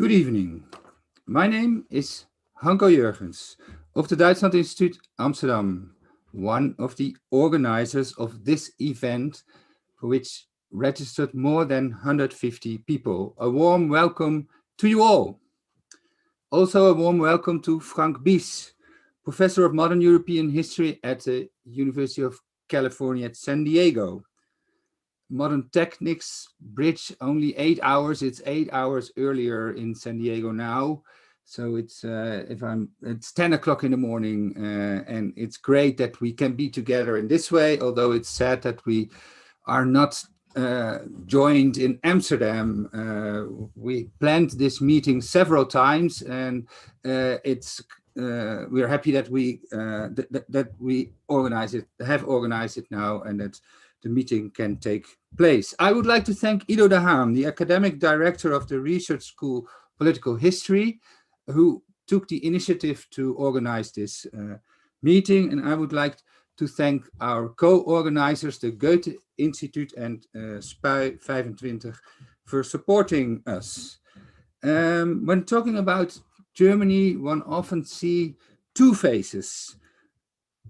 Good evening. My name is Hanko Jurgens of the Duitsland Institute Amsterdam, one of the organizers of this event for which registered more than 150 people. A warm welcome to you all. Also a warm welcome to Frank Biess, Professor of Modern European History at the University of California at San Diego. Modern techniques bridge only 8 hours. It's 8 hours earlier in San Diego now. So it's 10 o'clock in the morning, and it's great that we can be together in this way, although it's sad that we are not joined in Amsterdam. We planned this meeting several times, and we're happy that we have organized it now, and that the meeting can take place. I would like to thank Ido de Haan, the academic director of the Research School Political History, who took the initiative to organize this meeting. And I would like to thank our co-organizers, the Goethe Institute and SPUI 25, for supporting us. When talking about Germany, one often sees two faces.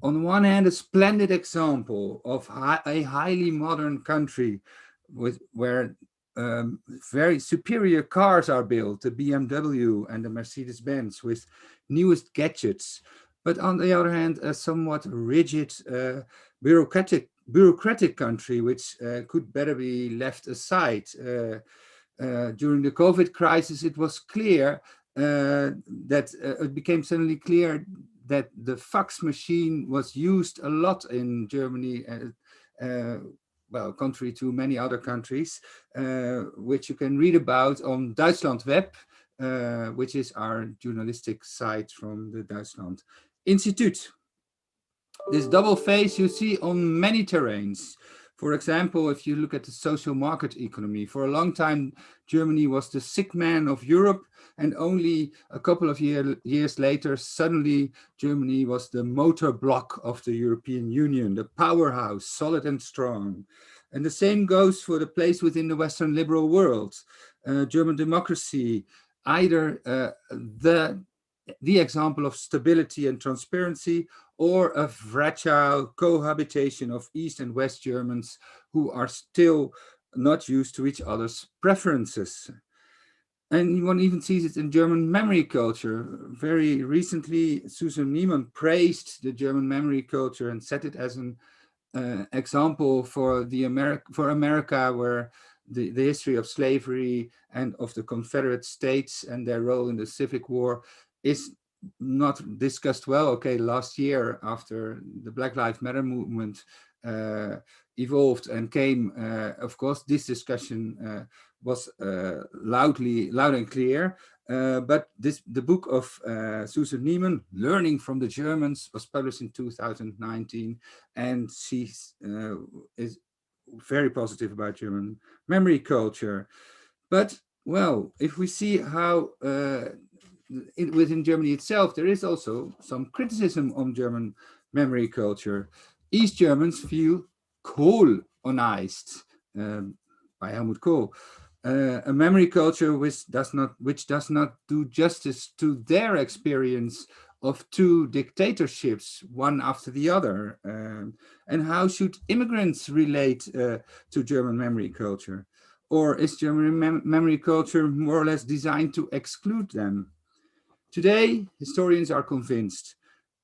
On the one hand, a splendid example of a highly modern country where very superior cars are built, the BMW and the Mercedes-Benz with newest gadgets. But on the other hand, a somewhat rigid, bureaucratic country, which could better be left aside. During the COVID crisis, it was clear that it became suddenly clear that the fax machine was used a lot in Germany, well, contrary to many other countries, which you can read about on Duitsland Web, which is our journalistic site from the Duitsland Institute. This double face you see on many terrains. For example, if you look at the social market economy, for a long time, Germany was the sick man of Europe, and only a couple of years later, suddenly Germany was the motor block of the European Union, the powerhouse, solid and strong. And the same goes for the place within the Western liberal world. German democracy, either the example of stability and transparency, or a fragile cohabitation of East and West Germans who are still not used to each other's preferences. And one even sees it in German memory culture. Very recently, Susan Niemann praised the German memory culture and set it as an example for America, where the history of slavery and of the Confederate States and their role in the Civic War is not discussed well. Okay, last year, after the Black Lives Matter movement evolved and came, of course, this discussion was loud and clear. But the book of Susan Niemann, Learning from the Germans, was published in 2019, and she is very positive about German memory culture. But, well, if we see how within Germany itself, there is also some criticism on German memory culture. East Germans feel Kohlonized, by Helmut Kohl, a memory culture which does not do justice to their experience of two dictatorships, one after the other. And how should immigrants relate to German memory culture? Or is German memory culture more or less designed to exclude them? Today, historians are convinced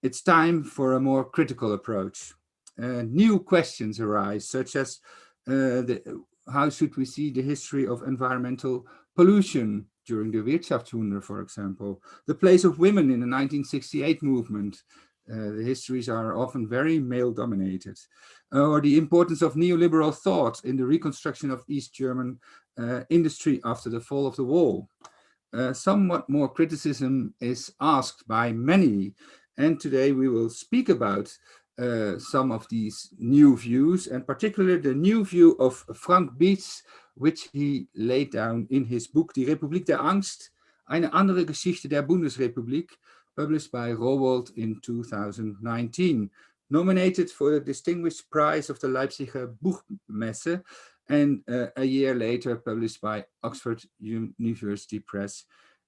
it's time for a more critical approach. New questions arise, such as how should we see the history of environmental pollution during the Wirtschaftswunder, for example, the place of women in the 1968 movement. The histories are often very male-dominated, or the importance of neoliberal thought in the reconstruction of East German industry after the fall of the wall. Somewhat more criticism is asked by many, and today we will speak about some of these new views, and particularly the new view of Frank Biess, which he laid down in his book Die Republik der Angst, eine andere Geschichte der Bundesrepublik, published by Rowohlt in 2019, nominated for the Distinguished Prize of the Leipziger Buchmesse, and a year later published by Oxford University Press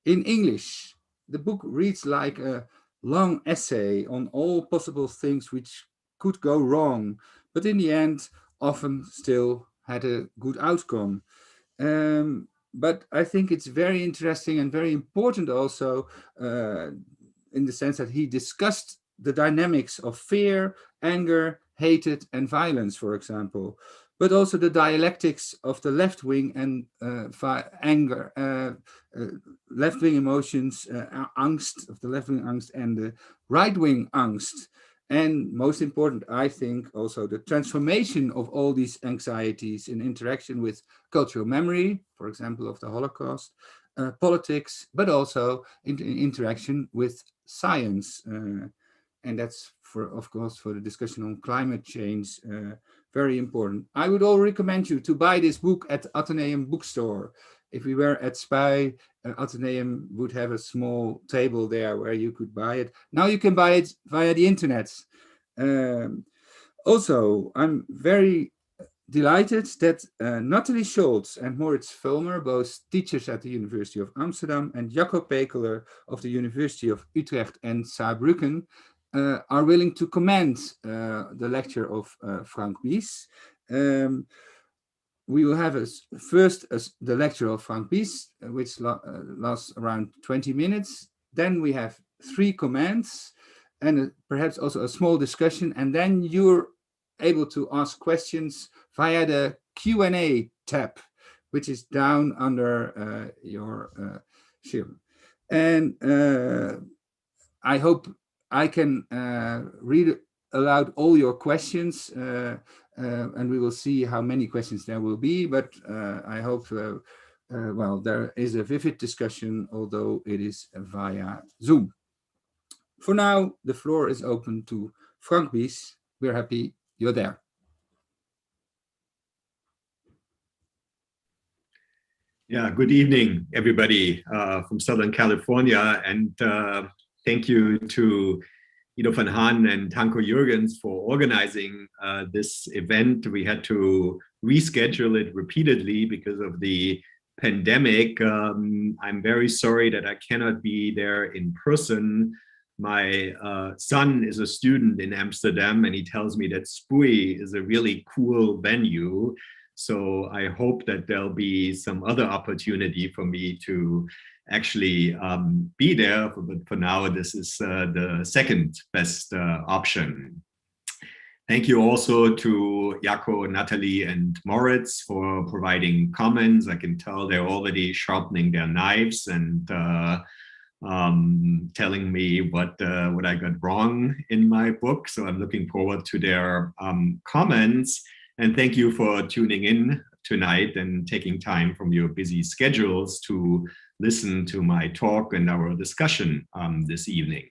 In English, the book reads like a long essay on all possible things which could go wrong, but in the end, often still had a good outcome. But I think it's very interesting and very important also, in the sense that he discussed the dynamics of fear, anger, hatred, and violence, for example, but also the dialectics of the left wing and anger, left wing emotions, angst, of the left wing angst and the right wing angst. And most important, I think, also the transformation of all these anxieties in interaction with cultural memory, for example, of the Holocaust, politics, but also in interaction with science. And that's, of course, for the discussion on climate change, very important. I would all recommend you to buy this book at Atheneum bookstore. If we were at SPY, Atheneum would have a small table there where you could buy it. Now you can buy it via the internet. Also, I'm very delighted that Nathalie Scholz and Moritz Vulmer, both teachers at the University of Amsterdam, and Jacco Pekeler of the University of Utrecht and Saarbrücken are willing to comment the lecture of Frank Biess. We will have first the lecture of Frank Biess, which lasts around 20 minutes. Then we have 3 comments and perhaps also a small discussion. And then you're able to ask questions via the Q&A tab, which is down under your shield. And I hope I can read aloud all your questions, and we will see how many questions there will be, but I hope, well, there is a vivid discussion, although it is via Zoom. For now, the floor is open to Frank Biess. We're happy you're there. Yeah, good evening, everybody from Southern California, and thank you to Ido van Haan and Hanko Jürgens for organizing this event. We had to reschedule it repeatedly because of the pandemic. I'm very sorry that I cannot be there in person. My son is a student in Amsterdam, and he tells me that SPUI is a really cool venue. So I hope that there'll be some other opportunity for me to actually be there, but for now this is the second best option. Thank you also to Jacco, Nathalie, and Moritz for providing comments. I can tell they're already sharpening their knives and telling me what I got wrong in my book. So I'm looking forward to their comments. And thank you for tuning in tonight and taking time from your busy schedules to listen to my talk and our discussion this evening.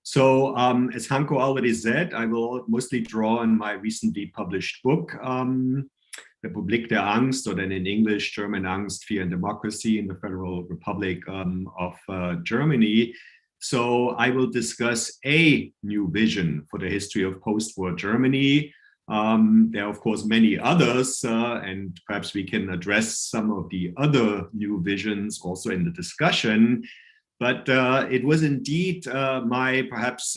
So as Hanko already said, I will mostly draw on my recently published book, Republik der Angst, or then in English, German Angst, Fear and Democracy in the Federal Republic of Germany. So I will discuss a new vision for the history of post-war Germany. There are, of course, many others, and perhaps we can address some of the other new visions also in the discussion. But it was indeed my perhaps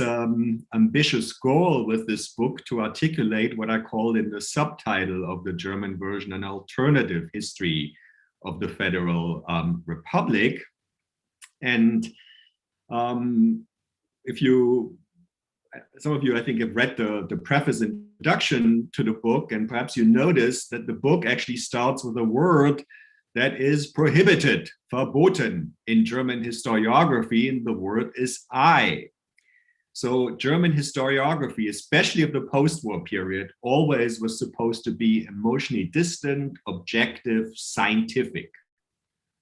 ambitious goal with this book to articulate what I called in the subtitle of the German version an alternative history of the Federal Republic. And if you some of you, I think, have read the preface introduction to the book, and perhaps you notice that the book actually starts with a word that is prohibited, verboten, in German historiography, and the word is I. So German historiography, especially of the post-war period, always was supposed to be emotionally distant, objective, scientific,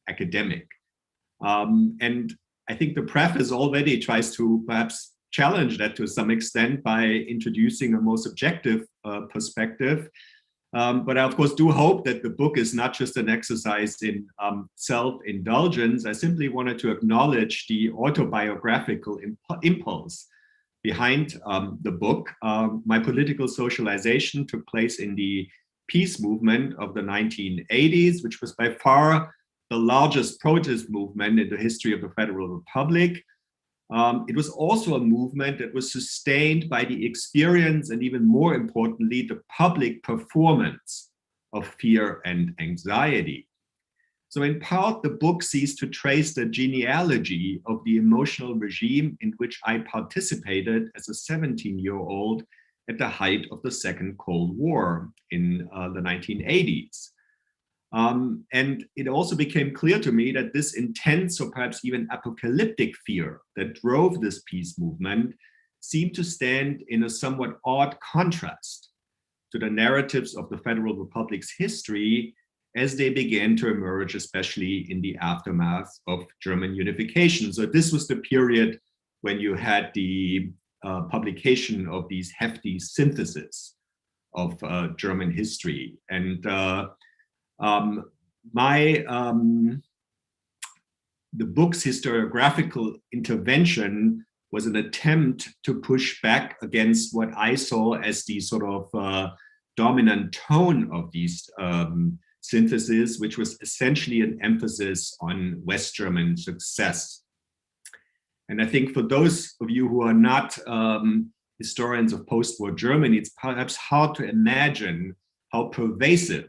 academic. And I think the preface already tries to perhaps challenge that to some extent by introducing a more subjective perspective. But I, of course, do hope that the book is not just an exercise in self-indulgence. I simply wanted to acknowledge the autobiographical impulse behind the book. My political socialization took place in the peace movement of the 1980s, which was by far the largest protest movement in the history of the Federal Republic. It was also a movement that was sustained by the experience and, even more importantly, the public performance of fear and anxiety. So in part, the book seeks to trace the genealogy of the emotional regime in which I participated as a 17-year-old at the height of the Second Cold War in the 1980s. And it also became clear to me that this intense, or perhaps even apocalyptic fear that drove this peace movement seemed to stand in a somewhat odd contrast to the narratives of the Federal Republic's history as they began to emerge, especially in the aftermath of German unification. So this was the period when you had the publication of these hefty syntheses of German history. And the book's historiographical intervention was an attempt to push back against what I saw as the sort of dominant tone of these synthesis, which was essentially an emphasis on West German success. And I think for those of you who are not historians of post-war Germany, it's perhaps hard to imagine how pervasive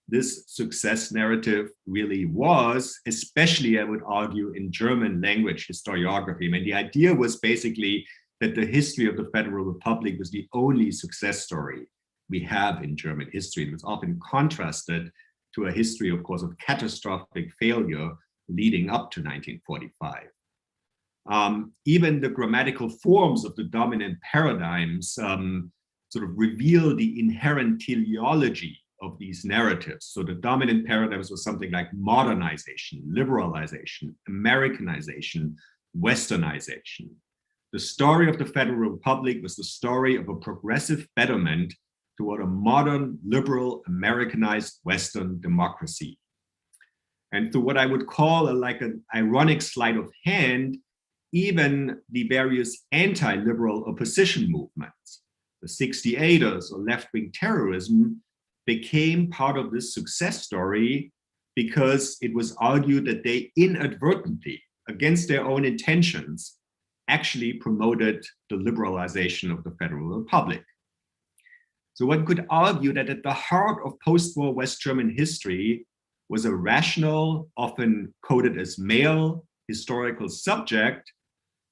this success narrative really was, especially, I would argue, in German language historiography. I mean, the idea was basically that the history of the Federal Republic was the only success story we have in German history. It was often contrasted to a history, of course, of catastrophic failure leading up to 1945. Even the grammatical forms of the dominant paradigms sort of reveal the inherent teleology of these narratives. So the dominant paradigms was something like modernization, liberalization, Americanization, Westernization. The story of the Federal Republic was the story of a progressive betterment toward a modern, liberal, Americanized Western democracy. And to what I would call like an ironic sleight of hand, even the various anti-liberal opposition movements, the 68ers or left-wing terrorism, became part of this success story because it was argued that they inadvertently, against their own intentions, actually promoted the liberalization of the Federal Republic. So one could argue that at the heart of post-war West German history was a rational, often coded as male, historical subject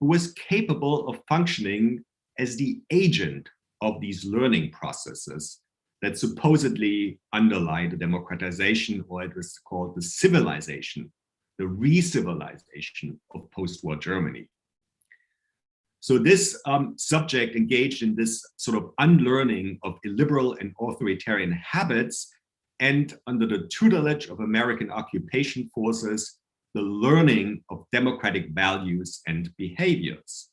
who was capable of functioning as the agent of these learning processes that supposedly underlie the democratization, or it was called the civilization, the re-civilization of post-war Germany. So this subject engaged in this sort of unlearning of illiberal and authoritarian habits, and under the tutelage of American occupation forces, the learning of democratic values and behaviors.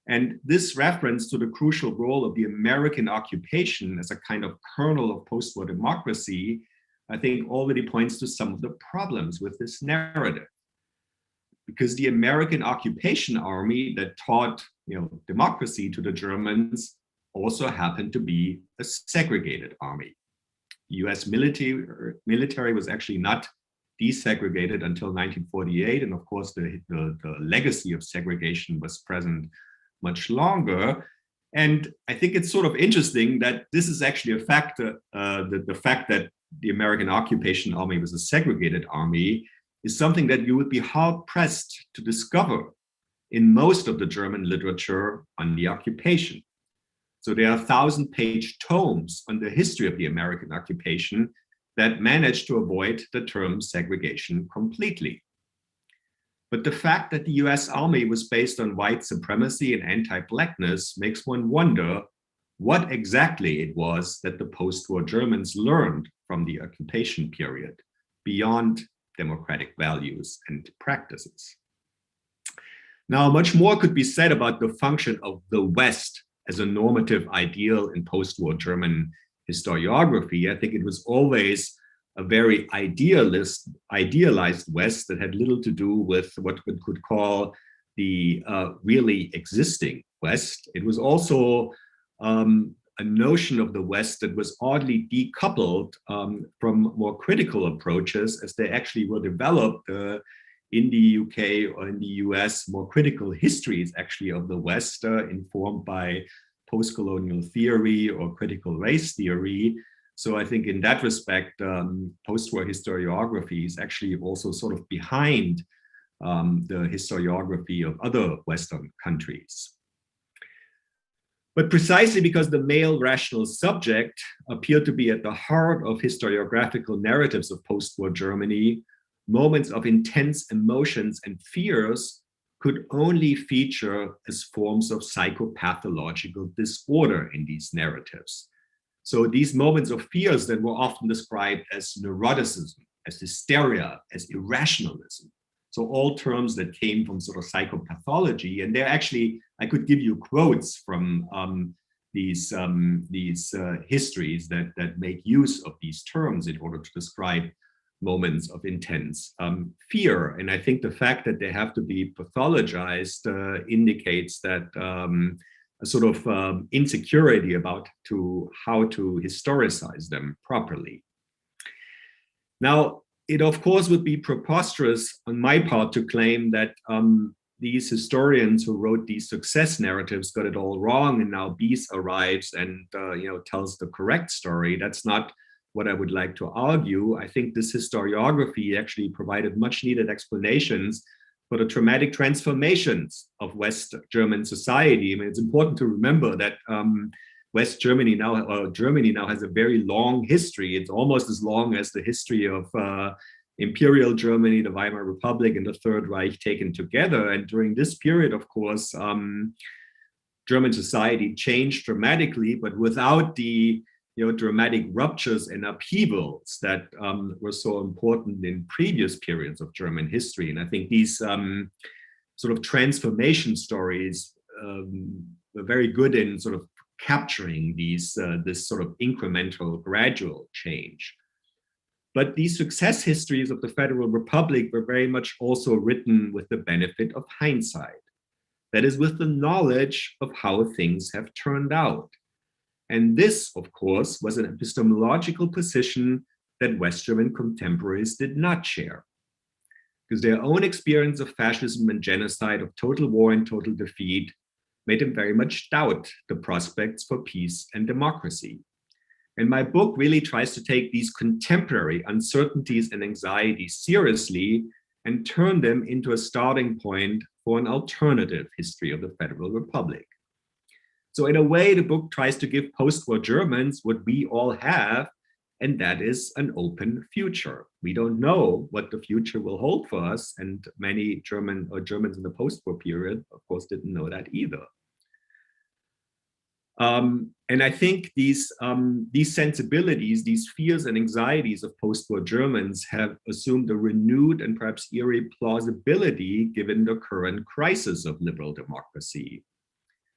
And this reference to the crucial role of the American occupation as a kind of kernel of post-war democracy, I think already points to some of the problems with this narrative. Because the American occupation army that taught democracy to the Germans also happened to be a segregated army. The US military was actually not desegregated until 1948. And of course, the legacy of segregation was present much longer. And I think it's sort of interesting that this is actually a factor, the fact that the American occupation army was a segregated army is something that you would be hard-pressed to discover in most of the German literature on the occupation. So there are 1,000-page tomes on the history of the American occupation that managed to avoid the term segregation completely. But the fact that the US Army was based on white supremacy and anti-Blackness makes one wonder what exactly it was that the post-war Germans learned from the occupation period beyond democratic values and practices. Now, much more could be said about the function of the West as a normative ideal in post-war German historiography. I think it was always a very idealized West that had little to do with what one could call the really existing West. It was also a notion of the West that was oddly decoupled from more critical approaches as they actually were developed in the UK or in the US, more critical histories actually of the West informed by post-colonial theory or critical race theory. So I think in that respect, post-war historiography is actually also sort of behind the historiography of other Western countries. But precisely because the male rational subject appeared to be at the heart of historiographical narratives of post-war Germany, moments of intense emotions and fears could only feature as forms of psychopathological disorder in these narratives. So these moments of fears that were often described as neuroticism, as hysteria, as irrationalism. So all terms that came from sort of psychopathology, and they're actually, I could give you quotes from these histories that make use of these terms in order to describe moments of intense fear. And I think the fact that they have to be pathologized indicates that a sort of insecurity about how to historicize them properly. Now, it of course would be preposterous on my part to claim that these historians who wrote these success narratives got it all wrong, and now Biess arrives and tells the correct story. That's not what I would like to argue. I think this historiography actually provided much needed explanations for the traumatic transformations of West German society. I mean, it's important to remember that West Germany now, or Germany now, has a very long history. It's almost as long as the history of Imperial Germany, the Weimar Republic, and the Third Reich taken together. And during this period, of course, German society changed dramatically, but without the dramatic ruptures and upheavals that were so important in previous periods of German history. And I think these sort of transformation stories were very good in sort of capturing this sort of incremental, gradual change. But these success histories of the Federal Republic were very much also written with the benefit of hindsight. That is, with the knowledge of how things have turned out. And this, of course, was an epistemological position that West German contemporaries did not share, because their own experience of fascism and genocide, of total war and total defeat, made them very much doubt the prospects for peace and democracy. And my book really tries to take these contemporary uncertainties and anxieties seriously and turn them into a starting point for an alternative history of the Federal Republic. So in a way, the book tries to give post-war Germans what we all have, and that is an open future. We don't know what the future will hold for us, and many Germans in the post-war period, of course, didn't know that either. And I think these sensibilities, these fears and anxieties of post-war Germans have assumed a renewed and perhaps eerie plausibility given the current crisis of liberal democracy.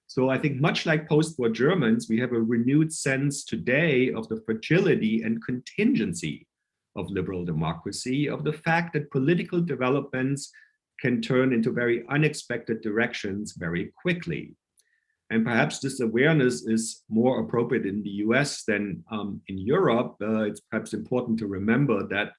So I think much like post-war Germans, we have a renewed sense today of the fragility and contingency of liberal democracy, of the fact that political developments can turn into very unexpected directions very quickly. And perhaps this awareness is more appropriate in the US than in Europe. It's perhaps important to remember that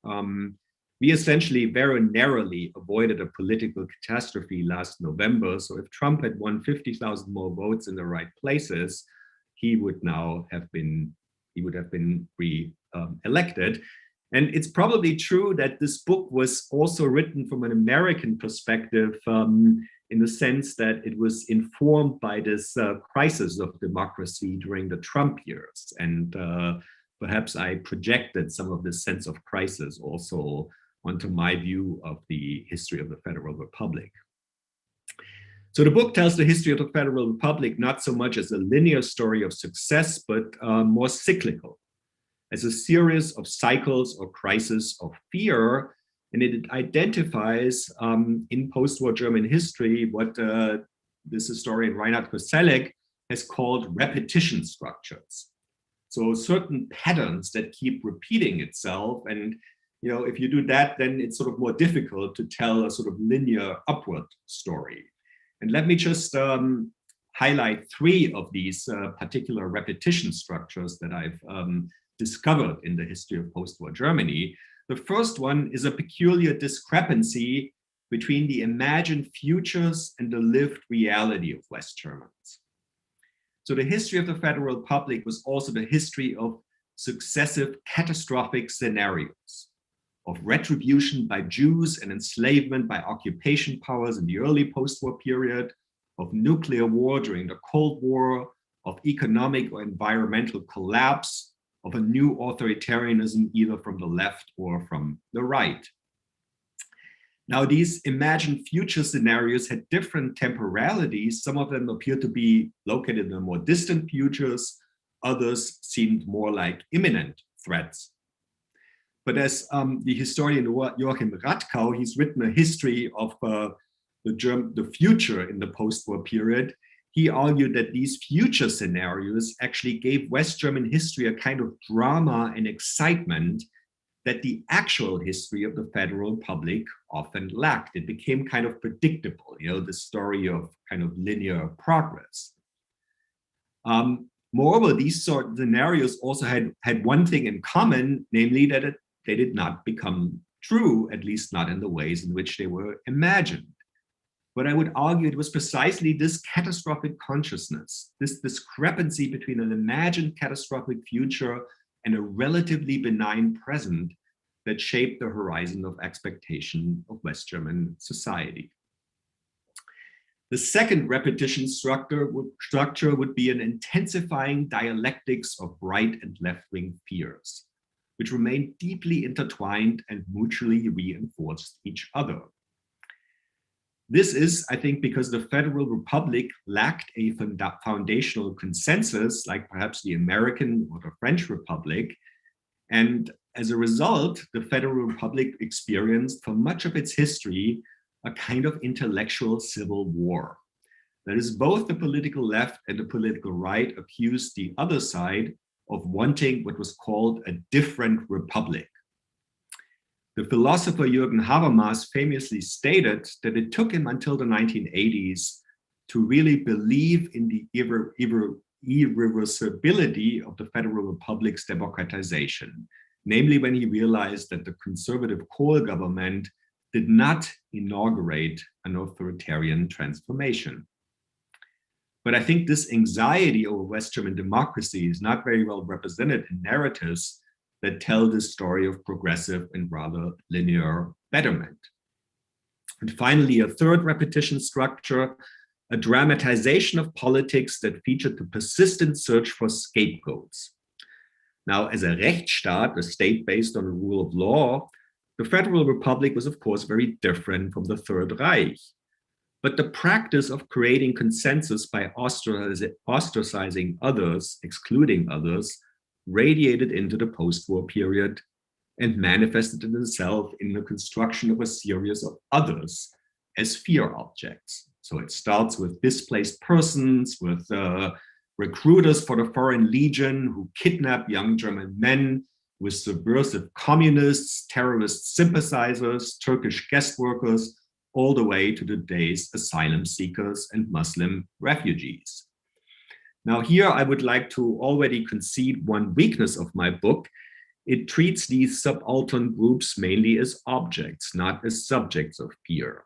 we essentially very narrowly avoided a political catastrophe last November. So if Trump had won 50,000 more votes in the right places, he would have been re-elected. And it's probably true that this book was also written from an American perspective, in the sense that it was informed by this crisis of democracy during the Trump years. And perhaps I projected some of this sense of crisis also onto my view of the history of the Federal Republic. So the book tells the history of the Federal Republic not so much as a linear story of success, but more cyclical, as a series of cycles or crises of fear. And it identifies in post-war German history what this historian Reinhard Koselleck has called repetition structures. So certain patterns that keep repeating itself. And if you do that, then it's sort of more difficult to tell a sort of linear upward story. And let me just highlight three of these particular repetition structures that I've discovered in the history of post-war Germany. The first one is a peculiar discrepancy between the imagined futures and the lived reality of West Germans. So the history of the Federal Republic was also the history of successive catastrophic scenarios, of retribution by Jews and enslavement by occupation powers in the early post-war period, of nuclear war during the Cold War, of economic or environmental collapse, of a new authoritarianism either from the left or from the right. Now, these imagined future scenarios had different temporalities. Some of them appear to be located in the more distant futures. Others seemed more like imminent threats. But as the historian Joachim Radkau, he's written a history of the future in the post-war period. He argued that these future scenarios actually gave West German history a kind of drama and excitement that the actual history of the Federal Republic often lacked. It became kind of predictable, the story of kind of linear progress. Moreover, these sort of scenarios also had one thing in common, namely that they did not become true, at least not in the ways in which they were imagined. But I would argue it was precisely this catastrophic consciousness, this discrepancy between an imagined catastrophic future and a relatively benign present that shaped the horizon of expectation of West German society. The second repetition structure would be an intensifying dialectics of right and left-wing fears, which remained deeply intertwined and mutually reinforced each other. This is, I think, because the Federal Republic lacked a foundational consensus, like perhaps the American or the French Republic. And as a result, the Federal Republic experienced for much of its history a kind of intellectual civil war. That is, both the political left and the political right accused the other side of wanting what was called a different republic. The philosopher Jürgen Habermas famously stated that it took him until the 1980s to really believe in the irreversibility of the Federal Republic's democratization, namely when he realized that the conservative Kohl government did not inaugurate an authoritarian transformation. But I think this anxiety over West German democracy is not very well represented in narratives that tell this story of progressive and rather linear betterment. And finally, a third repetition structure, a dramatization of politics that featured the persistent search for scapegoats. Now, as a Rechtsstaat, a state based on the rule of law, the Federal Republic was, of course, very different from the Third Reich. But the practice of creating consensus by ostracizing others, excluding others, radiated into the post-war period and manifested itself in the construction of a series of others as fear objects. So it starts with displaced persons, with recruiters for the Foreign Legion who kidnap young German men, with subversive communists, terrorist sympathizers, Turkish guest workers, all the way to today's asylum seekers and Muslim refugees. Now here I would like to already concede one weakness of my book. It treats these subaltern groups mainly as objects, not as subjects of fear.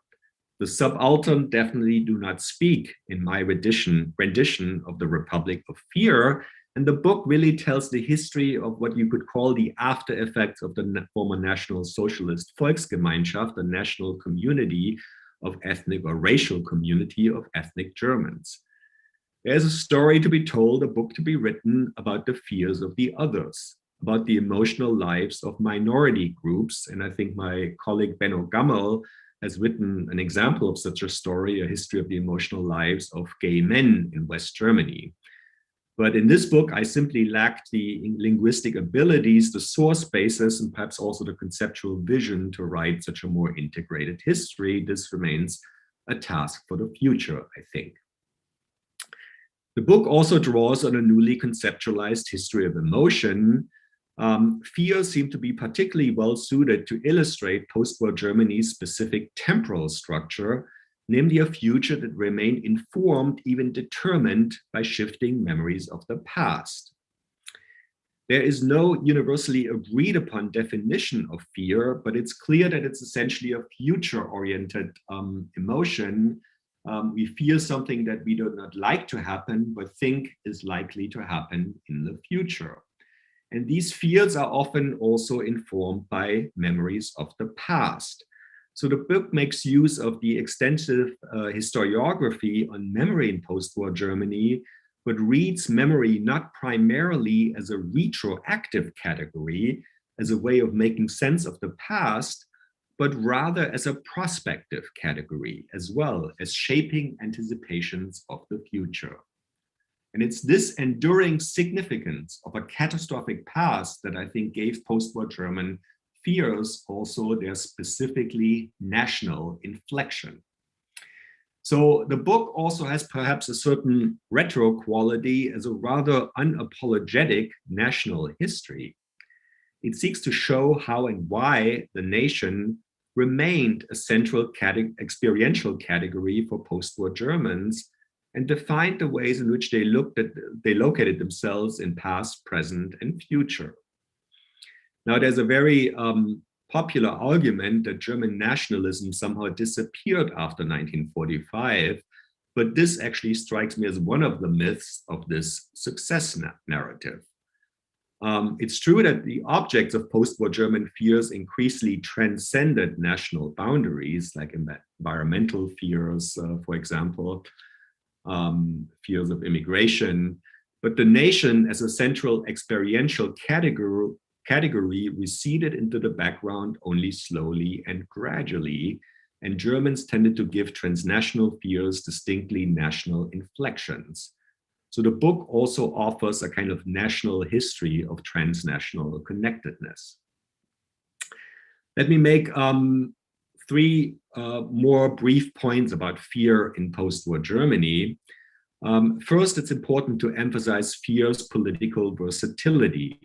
The subaltern definitely do not speak in my rendition of the Republic of Fear, and the book really tells the history of what you could call the after effects of the former National Socialist Volksgemeinschaft, the national community of ethnic or racial community of ethnic Germans. There's a story to be told, a book to be written about the fears of the others, about the emotional lives of minority groups. And I think my colleague Benno Gammel has written an example of such a story, a history of the emotional lives of gay men in West Germany. But in this book, I simply lacked the linguistic abilities, the source basis, and perhaps also the conceptual vision to write such a more integrated history. This remains a task for the future, I think. The book also draws on a newly conceptualized history of emotion. Fear seemed to be particularly well suited to illustrate post-war Germany's specific temporal structure, namely a future that remained informed, even determined by shifting memories of the past. There is no universally agreed upon definition of fear, but it's clear that it's essentially a future-oriented emotion. We fear something that we do not like to happen, but think is likely to happen in the future. And these fears are often also informed by memories of the past. So the book makes use of the extensive historiography on memory in post-war Germany, but reads memory not primarily as a retroactive category, as a way of making sense of the past, but rather as a prospective category, as well as shaping anticipations of the future. And it's this enduring significance of a catastrophic past that I think gave post-war German fears also their specifically national inflection. So the book also has perhaps a certain retro quality as a rather unapologetic national history. It seeks to show how and why the nation remained a central experiential category for post-war Germans, and defined the ways in which they located themselves in past, present, and future. Now, there's a very popular argument that German nationalism somehow disappeared after 1945, but this actually strikes me as one of the myths of this success narrative. It's true that the objects of post-war German fears increasingly transcended national boundaries, like environmental fears, for example, fears of immigration, but the nation as a central experiential category receded into the background only slowly and gradually, and Germans tended to give transnational fears distinctly national inflections. So the book also offers a kind of national history of transnational connectedness. Let me make three more brief points about fear in post-war Germany. First, it's important to emphasize fear's political versatility.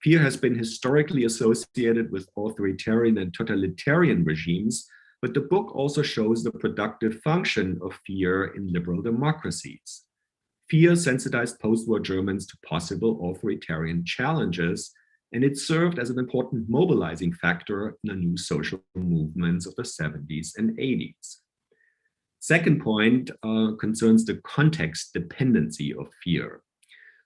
Fear has been historically associated with authoritarian and totalitarian regimes, but the book also shows the productive function of fear in liberal democracies. Fear sensitized post-war Germans to possible authoritarian challenges, and it served as an important mobilizing factor in the new social movements of the 70s and 80s. Second point concerns the context dependency of fear.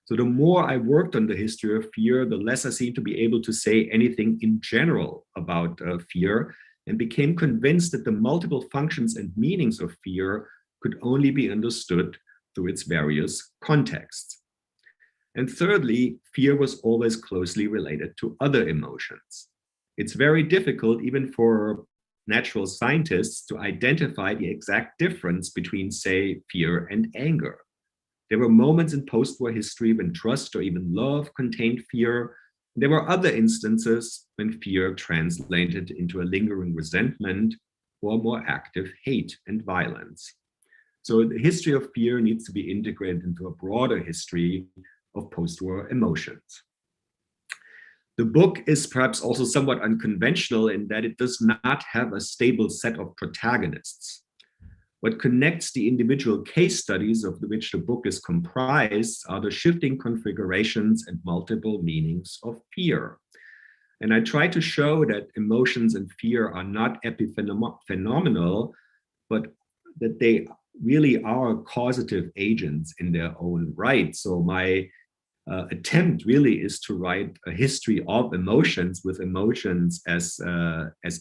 So the more I worked on the history of fear, the less I seemed to be able to say anything in general about fear, and became convinced that the multiple functions and meanings of fear could only be understood through its various contexts. And thirdly, fear was always closely related to other emotions. It's very difficult, even for natural scientists, to identify the exact difference between, say, fear and anger. There were moments in post-war history when trust or even love contained fear. There were other instances when fear translated into a lingering resentment or more active hate and violence. So the history of fear needs to be integrated into a broader history of post-war emotions. The book is perhaps also somewhat unconventional in that it does not have a stable set of protagonists. What connects the individual case studies of which the book is comprised are the shifting configurations and multiple meanings of fear. And I try to show that emotions and fear are not epiphenomenal, but that they really are causative agents in their own right. So my attempt really is to write a history of emotions with emotions as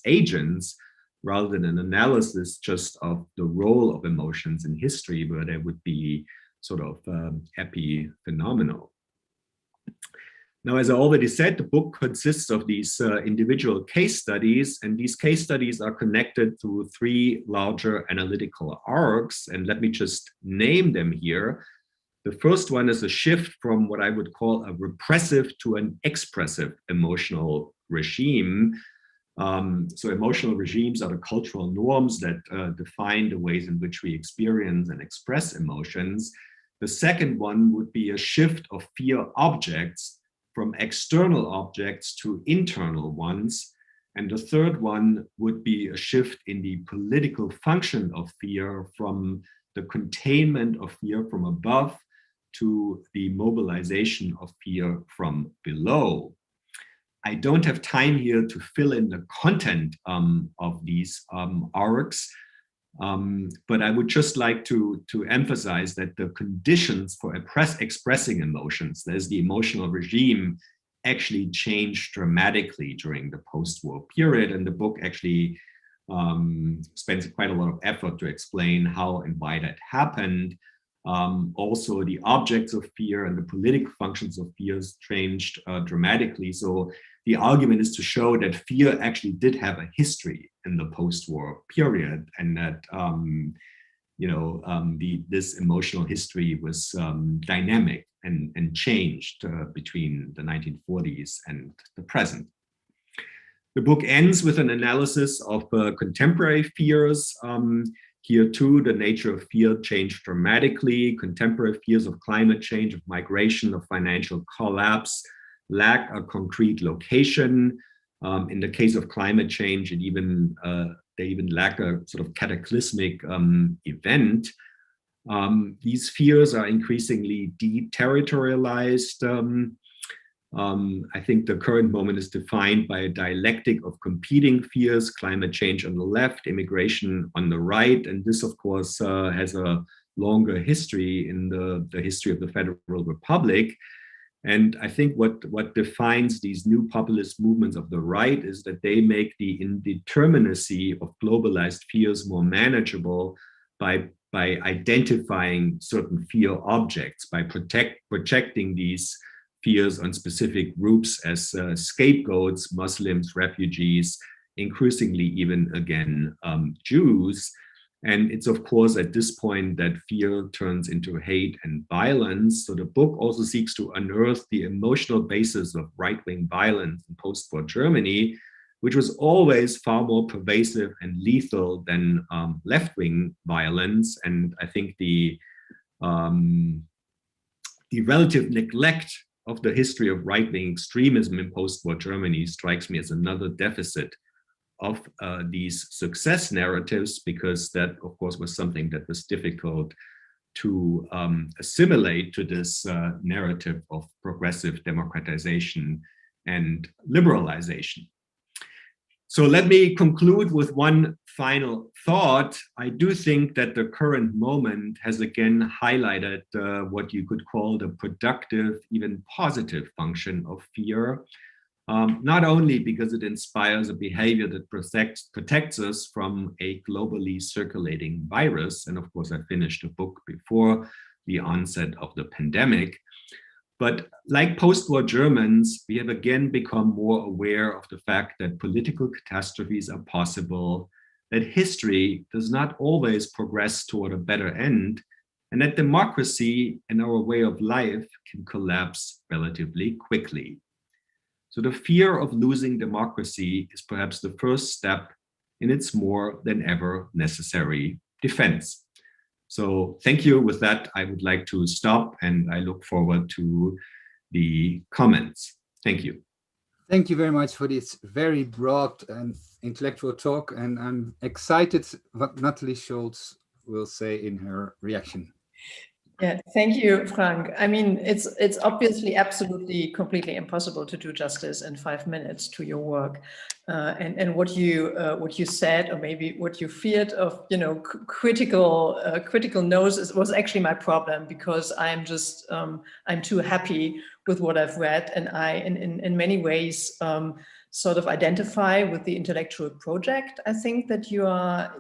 agents, rather than an analysis just of the role of emotions in history, where they would be sort of epiphenomenal. Now, as I already said, the book consists of these individual case studies, and these case studies are connected through three larger analytical arcs, and let me just name them here. The first one is a shift from what I would call a repressive to an expressive emotional regime. So emotional regimes are the cultural norms that define the ways in which we experience and express emotions. The second one would be a shift of fear objects from external objects to internal ones. And the third one would be a shift in the political function of fear from the containment of fear from above to the mobilization of fear from below. I don't have time here to fill in the content of these arcs, but I would just like to emphasize that the conditions for expressing emotions, there's the emotional regime, actually changed dramatically during the post-war period. And the book actually spends quite a lot of effort to explain how and why that happened. Also, the objects of fear and the political functions of fears changed dramatically. So the argument is to show that fear actually did have a history in the post-war period, and that this emotional history was dynamic and changed between the 1940s and the present. The book ends with an analysis of contemporary fears. Here too, the nature of fear changed dramatically. Contemporary fears of climate change, of migration, of financial collapse lack a concrete location. In the case of climate change, they even lack a sort of cataclysmic event. These fears are increasingly deterritorialized. I think the current moment is defined by a dialectic of competing fears: climate change on the left, immigration on the right. And this, of course, has a longer history in the history of the Federal Republic. And I think what defines these new populist movements of the right is that they make the indeterminacy of globalized fears more manageable by identifying certain fear objects, by projecting these fears on specific groups as scapegoats: Muslims, refugees, increasingly even again Jews. And it's of course at this point that fear turns into hate and violence. So the book also seeks to unearth the emotional basis of right-wing violence in post-war Germany, which was always far more pervasive and lethal than left-wing violence. And I think the relative neglect of the history of right-wing extremism in post-war Germany strikes me as another deficit of these success narratives, because that, of course, was something that was difficult to assimilate to this narrative of progressive democratization and liberalization. So let me conclude with one final thought. I do think that the current moment has again highlighted what you could call the productive, even positive function of fear. Not only because it inspires a behavior that protects us from a globally circulating virus, and of course I finished the book before the onset of the pandemic, but like post-war Germans, we have again become more aware of the fact that political catastrophes are possible, that history does not always progress toward a better end, and that democracy and our way of life can collapse relatively quickly. So the fear of losing democracy is perhaps the first step in its more than ever necessary defense. So thank you. With that, I would like to stop, and I look forward to the comments. Thank you. Thank you very much for this very broad and intellectual talk, and I'm excited what Natalie Schultz will say in her reaction. Yeah, thank you, Frank. I mean, it's obviously absolutely completely impossible to do justice in 5 minutes to your work, and what you said, or maybe what you feared of, critical no's was actually my problem, because I'm just I'm too happy with what I've read, and I in many ways sort of identify with the intellectual project, I think, that you are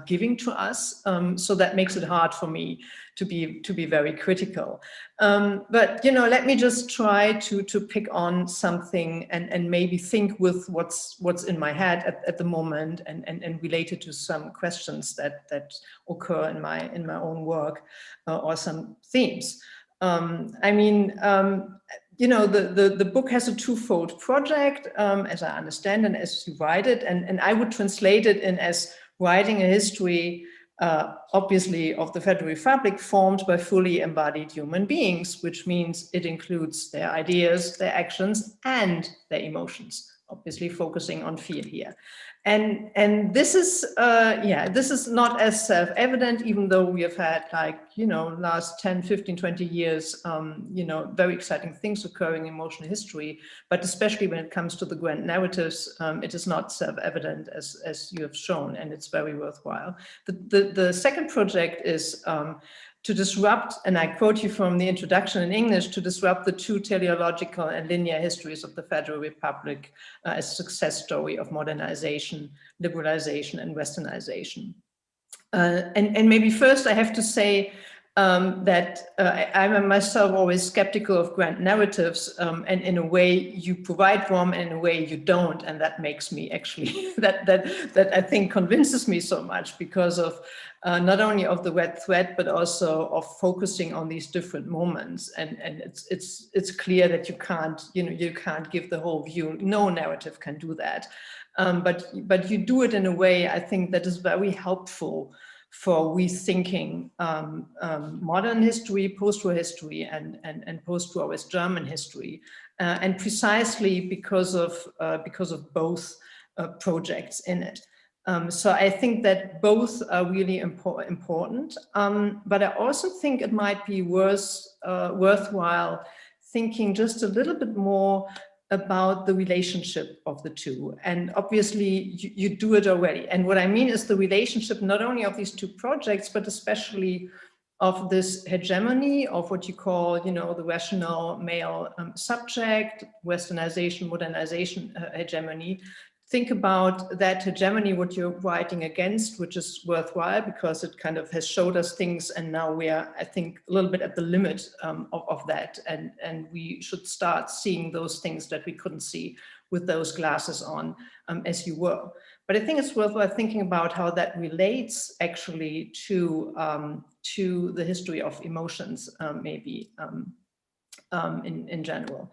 giving to us. So that makes it hard for me to be very critical. But let me just try to pick on something and maybe think with what's in my head at the moment, and relate it to some questions that occur in my own work, or some themes. I mean, the book has a twofold project, as I understand, and as you write it, and I would translate it in as writing a history, obviously, of the Federal Republic formed by fully embodied human beings, which means it includes their ideas, their actions, and their emotions. obviously focusing on fear here. And this is, this is not as self-evident, even though we have had like, last 10, 15, 20 years, very exciting things occurring in emotional history, but especially when it comes to the grand narratives, it is not self-evident as you have shown, and it's very worthwhile. The second project is to disrupt, and I quote you from the introduction in English, to disrupt the two teleological and linear histories of the Federal Republic as a success story of modernization, liberalization, and westernization. And maybe first I have to say that I'm myself always skeptical of grand narratives, and in a way you provide them, and in a way you don't, and that makes me actually, that I think convinces me so much, because of not only of the red thread, but also of focusing on these different moments. And it's clear that you can't give the whole view. No narrative can do that, but you do it in a way, I think, that is very helpful for rethinking modern history, post-war history, and post-war West German history, and precisely because of both projects in it. So I think that both are really important, but I also think it might be worthwhile thinking just a little bit more about the relationship of the two. And obviously you do it already. And what I mean is the relationship not only of these two projects, but especially of this hegemony of what you call, the rational male subject, westernization, modernization hegemony. Think about that hegemony, what you're writing against, which is worthwhile because it kind of has showed us things, and now we are, I think, a little bit at the limit of that, and we should start seeing those things that we couldn't see with those glasses on as you were. But I think it's worthwhile thinking about how that relates actually to the history of emotions, maybe in general.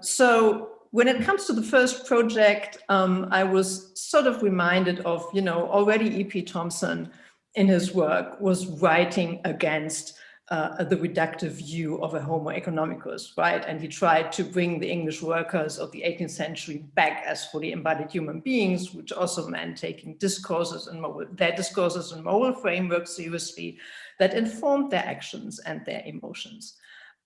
So when it comes to the first project, I was sort of reminded of, already E.P. Thompson in his work was writing against the reductive view of a Homo economicus, right? And he tried to bring the English workers of the 18th century back as fully embodied human beings, which also meant taking discourses and moral frameworks seriously that informed their actions and their emotions.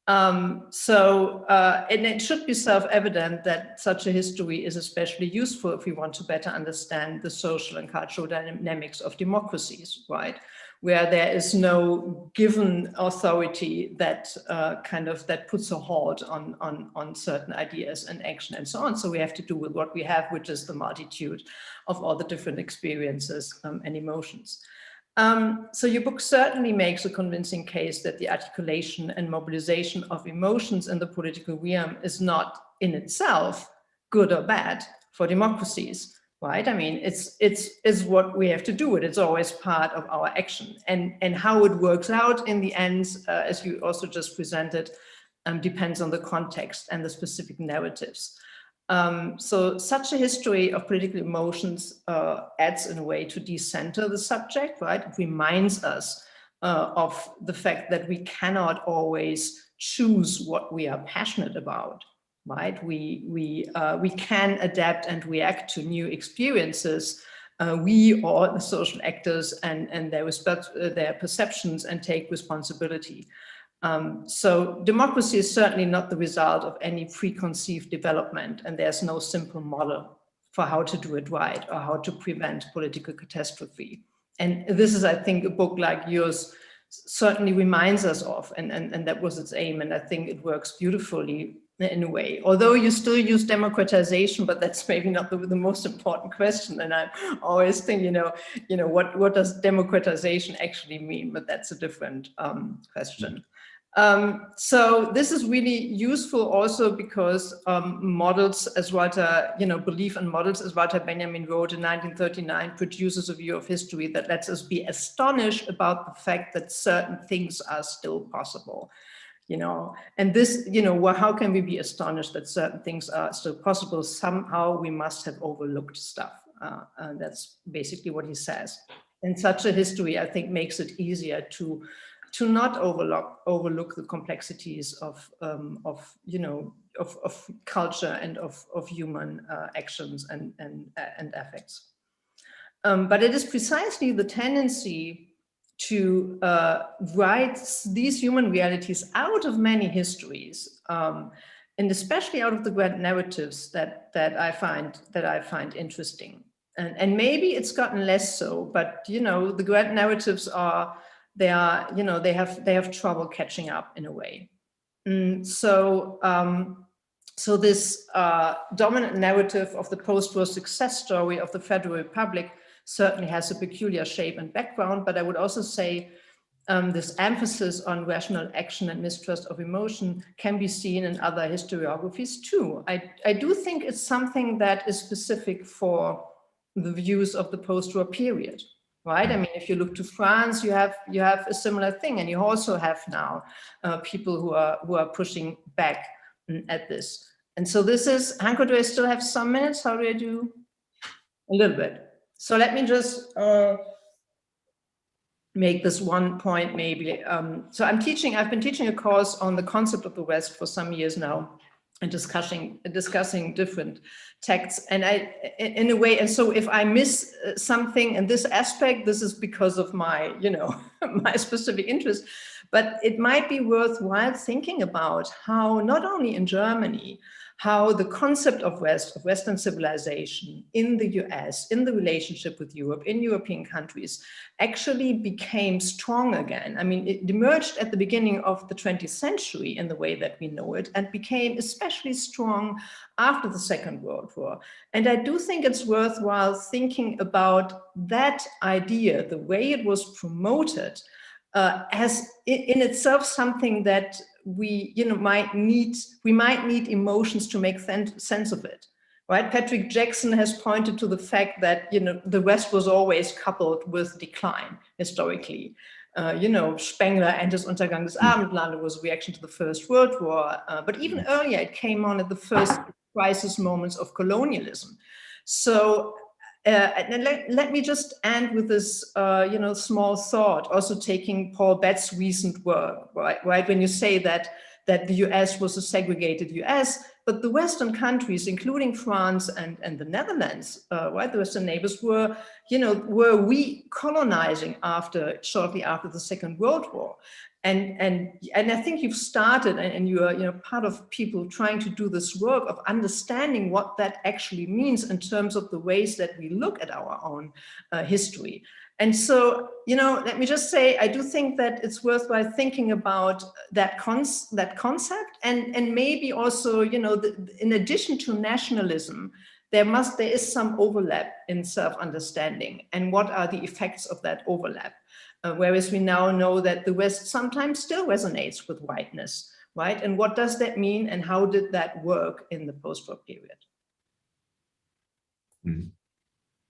And it should be self-evident that such a history is especially useful if we want to better understand the social and cultural dynamics of democracies, right? Where there is no given authority that that puts a halt on certain ideas and action and so on. So we have to do with what we have, which is the multitude of all the different experiences and emotions. So your book certainly makes a convincing case that the articulation and mobilization of emotions in the political realm is not in itself good or bad for democracies, right? I mean, it's what we have to do. It's always part of our action. And how it works out in the end, as you also just presented, depends on the context and the specific narratives. So such a history of political emotions adds in a way to decenter the subject, right? It reminds us of the fact that we cannot always choose what we are passionate about, right? We can adapt and react to new experiences, we or the social actors and their perceptions, and take responsibility. So democracy is certainly not the result of any preconceived development, and there's no simple model for how to do it right or how to prevent political catastrophe. And this is, I think, a book like yours certainly reminds us of, and that was its aim, and I think it works beautifully in a way. Although you still use democratization, but that's maybe not the most important question. And I always think, what does democratization actually mean? But that's a different question. So this is really useful also because models, as Walter, belief in models, as Walter Benjamin wrote in 1939, produces a view of history that lets us be astonished about the fact that certain things are still possible. And this, how can we be astonished that certain things are still possible? Somehow we must have overlooked stuff. And that's basically what he says. And such a history, I think, makes it easier to not overlook the complexities of culture and of human actions and affects. But it is precisely the tendency to write these human realities out of many histories, and especially out of the grand narratives that I find interesting. And maybe it's gotten less so, but the grand narratives they have trouble catching up in a way. So this dominant narrative of the post-war success story of the Federal Republic certainly has a peculiar shape and background, but I would also say this emphasis on rational action and mistrust of emotion can be seen in other historiographies too. I do think it's something that is specific for the views of the post-war period, right? I mean, if you look to France, you have a similar thing, and you also have now people who are pushing back at this. And so this is, Hanko, do I still have some minutes? How do I do? A little bit. So let me just make this one point maybe. So I've been teaching a course on the concept of the West for some years now, and discussing different texts. And in a way, and so if I miss something in this aspect, this is because of my, my specific interest. But it might be worthwhile thinking about how, not only in Germany, how the concept of Western civilization in the US, in the relationship with Europe, in European countries, actually became strong again. I mean, it emerged at the beginning of the 20th century in the way that we know it, and became especially strong after the Second World War. And I do think it's worthwhile thinking about that idea, the way it was promoted, as in itself something that we might need emotions to make sense of it, right? Patrick Jackson has pointed to the fact that the West was always coupled with decline historically. Spengler and his Untergang des Abendlandes was a reaction to the First World War, but even earlier it came on at the first crisis moments of colonialism. So and let me just end with this, small thought, also taking Paul Betts' recent work, right? When you say that the US was a segregated US, but the Western countries, including France and the Netherlands, right, the Western neighbors were recolonizing shortly after the Second World War. And I think you've started, and you are part of people trying to do this work of understanding what that actually means in terms of the ways that we look at our own history. And so, let me just say, I do think that it's worthwhile thinking about that concept, and maybe also, in addition to nationalism, there is some overlap in self-understanding, and what are the effects of that overlap? Whereas we now know that the West sometimes still resonates with whiteness, right? And what does that mean, and how did that work in the post-war period?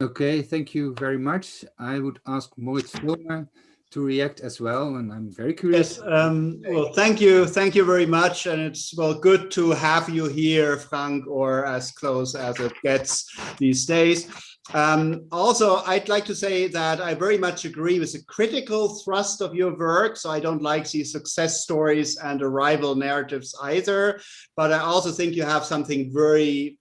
Okay, thank you very much. I would ask Moritz Wilmer to react as well, and I'm very curious. Yes, well, thank you very much, and it's good to have you here, Frank, or as close as it gets these days. Also, I'd like to say that I very much agree with the critical thrust of your work. So I don't like these success stories and arrival narratives either, but I also think you have something very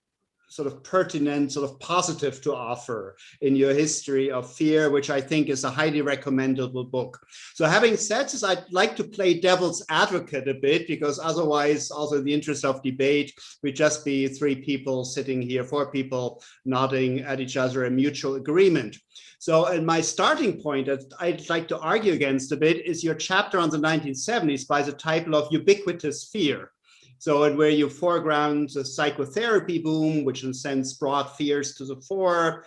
sort of pertinent, sort of positive to offer in your history of fear, which I think is a highly recommendable book. So having said this, I'd like to play devil's advocate a bit, because otherwise, also in the interest of debate, we'd just be 3 people sitting here, 4 people nodding at each other in mutual agreement. So, and my starting point that I'd like to argue against a bit is your chapter on the 1970s by the title of Ubiquitous Fear. So, and where you foreground the psychotherapy boom, which in a sense brought fears to the fore,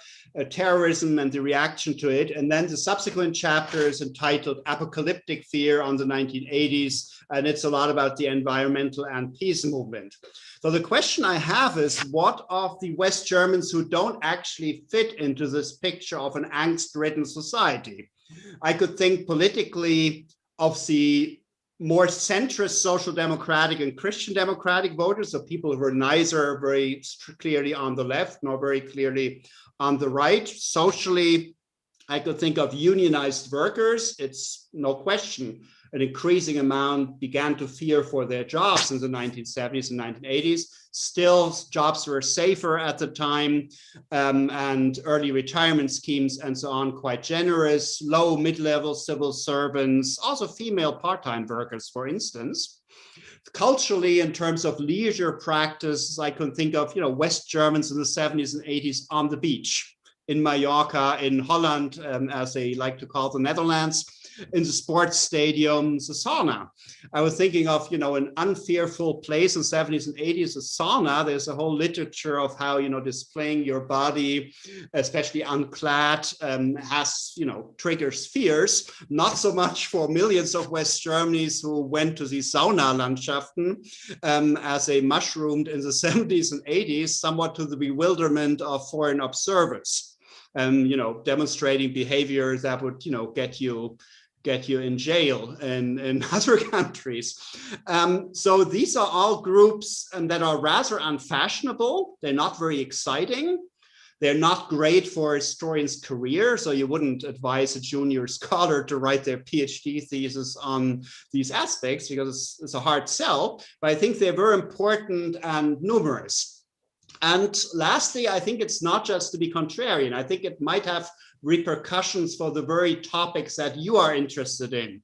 terrorism and the reaction to it. And then the subsequent chapter is entitled Apocalyptic Fear on the 1980s. And it's a lot about the environmental and peace movement. So the question I have is, what of the West Germans who don't actually fit into this picture of an angst-ridden society? I could think politically of the more centrist social democratic and Christian democratic voters, so people who are neither very clearly on the left nor very clearly on the right. Socially, I could think of unionized workers. It's no question an increasing amount began to fear for their jobs in the 1970s and 1980s. Still, jobs were safer at the time, and early retirement schemes and so on quite generous. Low mid-level civil servants, also female part-time workers, for instance. Culturally, in terms of leisure practice, I can think of, West Germans in the 70s and 80s on the beach, in Mallorca, in Holland, as they like to call the Netherlands, in the sports stadiums, the sauna. I was thinking of, an unfearful place in the 70s and 80s, a sauna. There's a whole literature of how, displaying your body, especially unclad, has, triggers fears, not so much for millions of West Germans who went to the Saunalandschaften as they mushroomed in the 70s and 80s, somewhat to the bewilderment of foreign observers, demonstrating behavior that would, get you in jail in other countries. So these are all groups that are rather unfashionable. They're not very exciting. They're not great for a historian's career. So you wouldn't advise a junior scholar to write their PhD thesis on these aspects because it's a hard sell. But I think they're very important and numerous. And lastly, I think it's not just to be contrarian. I think it might have repercussions for the very topics that you are interested in.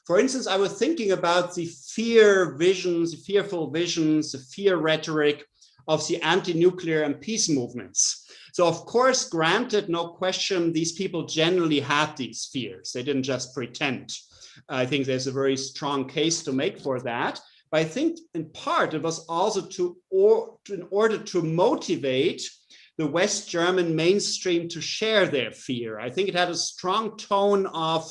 For instance, I was thinking about the fear visions, the fearful visions, the fear rhetoric of the anti-nuclear and peace movements. So of course, granted, no question, these people generally had these fears. They didn't just pretend. I think there's a very strong case to make for that. But I think in part, it was also in order to motivate the West German mainstream to share their fear. I think it had a strong tone of,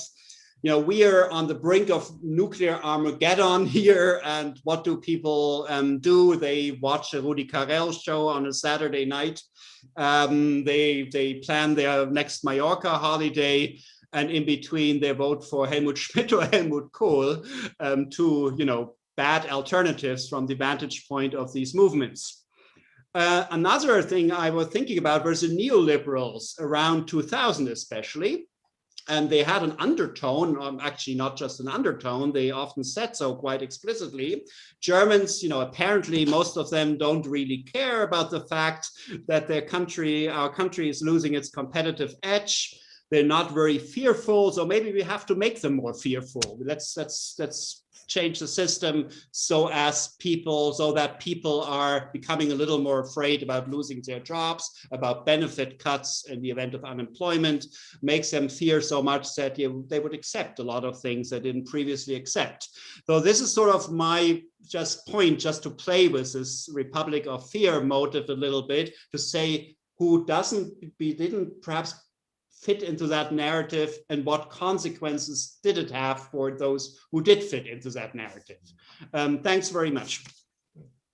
we are on the brink of nuclear Armageddon here, and what do people do? They watch a Rudi Carrell show on a Saturday night. They plan their next Mallorca holiday, and in between they vote for Helmut Schmidt or Helmut Kohl, two, bad alternatives from the vantage point of these movements. Another thing I was thinking about was the neoliberals around 2000 especially, and they had an undertone, actually not just an undertone, they often said so quite explicitly. Germans, apparently most of them don't really care about the fact that our country is losing its competitive edge. They're not very fearful, so maybe we have to make them more fearful. Let's change the system so that people are becoming a little more afraid about losing their jobs, about benefit cuts in the event of unemployment, makes them fear so much that they would accept a lot of things they didn't previously accept. So this is sort of my point to play with this Republic of Fear motive a little bit, to say who didn't perhaps fit into that narrative, and what consequences did it have for those who did fit into that narrative. Thanks very much.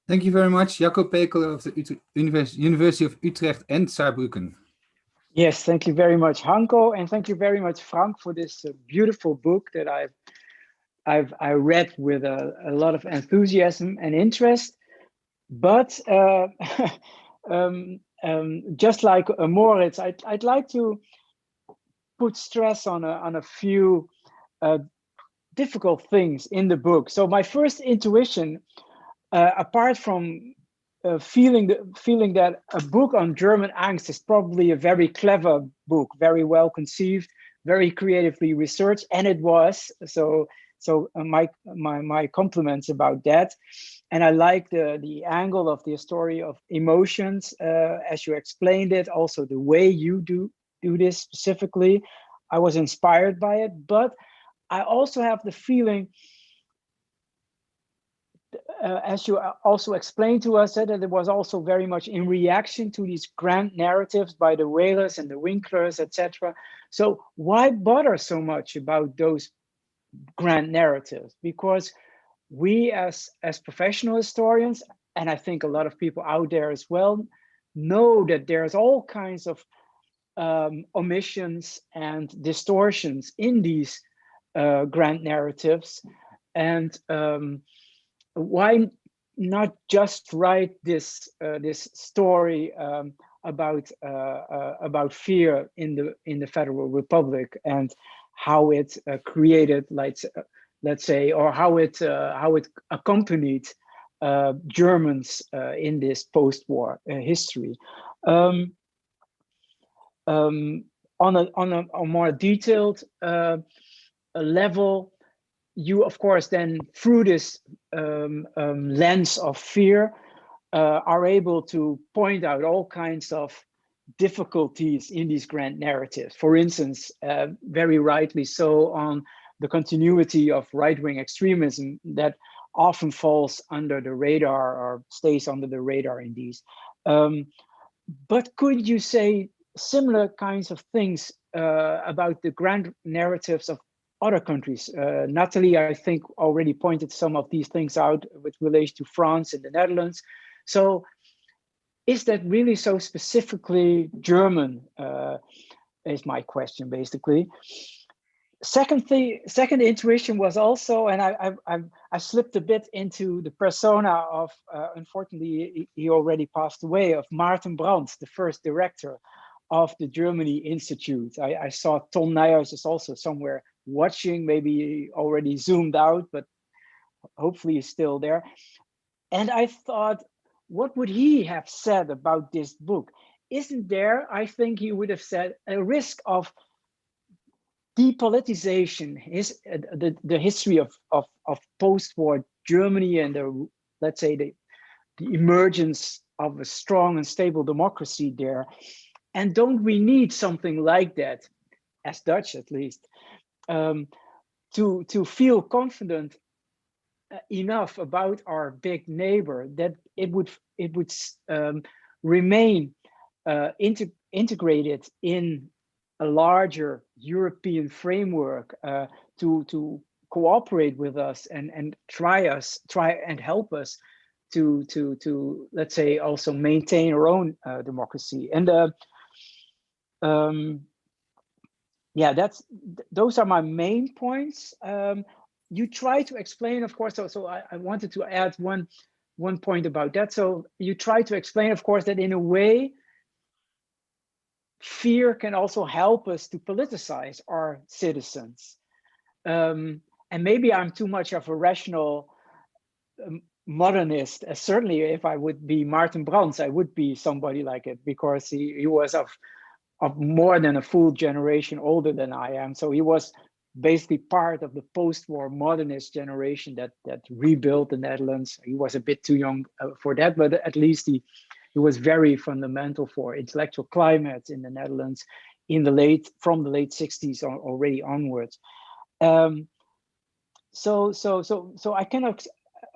Thank you very much, Jacob Pekel of the University of Utrecht and Saarbrücken. Yes, thank you very much, Hanko, and thank you very much, Frank, for this beautiful book that I read with a lot of enthusiasm and interest. But just like Moritz, I'd like to put stress on a few difficult things in the book. So my first intuition, apart from feeling that a book on German angst is probably a very clever book, very well conceived, very creatively researched, and it was. So my compliments about that. And I like the angle of the story of emotions, as you explained it, also the way you do this specifically. I was inspired by it, but I also have the feeling, as you also explained to us, that it was also very much in reaction to these grand narratives by the Whalers and the Winklers, etc. So why bother so much about those grand narratives? Because we as professional historians, and I think a lot of people out there as well, know that there's all kinds of omissions and distortions in these grand narratives, and why not just write this story about fear in the Federal Republic and how it created, like, let's say, or how it accompanied Germans in this post-war history. On a more detailed level, you of course then through this lens of fear are able to point out all kinds of difficulties in these grand narratives. For instance, very rightly so, on the continuity of right-wing extremism that often falls under the radar or stays under the radar in these. But could you say similar kinds of things about the grand narratives of other countries? Natalie, I think, already pointed some of these things out with relation to France and the Netherlands. So is that really so specifically German, is my question, basically. Second intuition was also, and I slipped a bit into the persona of, unfortunately, he already passed away, of Maarten Brandt, the first director of the Germany Institute. I saw Tom Nijers is also somewhere watching, maybe already zoomed out, but hopefully he's still there. And I thought, what would he have said about this book? Isn't there, I think he would have said, a risk of depoliticization, the history of post-war Germany and let's say the emergence of a strong and stable democracy there. And don't we need something like that, as Dutch at least, to feel confident enough about our big neighbor that it would remain integrated in a larger European framework to cooperate with us and try and help us to let's say also maintain our own democracy. And yeah, those are my main points. You try to explain, of course, so I wanted to add one point about that. So you try to explain, of course, that in a way, fear can also help us to politicize our citizens. And maybe I'm too much of a rational modernist. Certainly, if I would be Maarten Brandt, I would be somebody like it, because he was of more than a full generation older than I am. So he was basically part of the post-war modernist generation that rebuilt the Netherlands. He was a bit too young for that, but at least he was very fundamental for intellectual climate in the Netherlands from the late 60s already onwards. So I cannot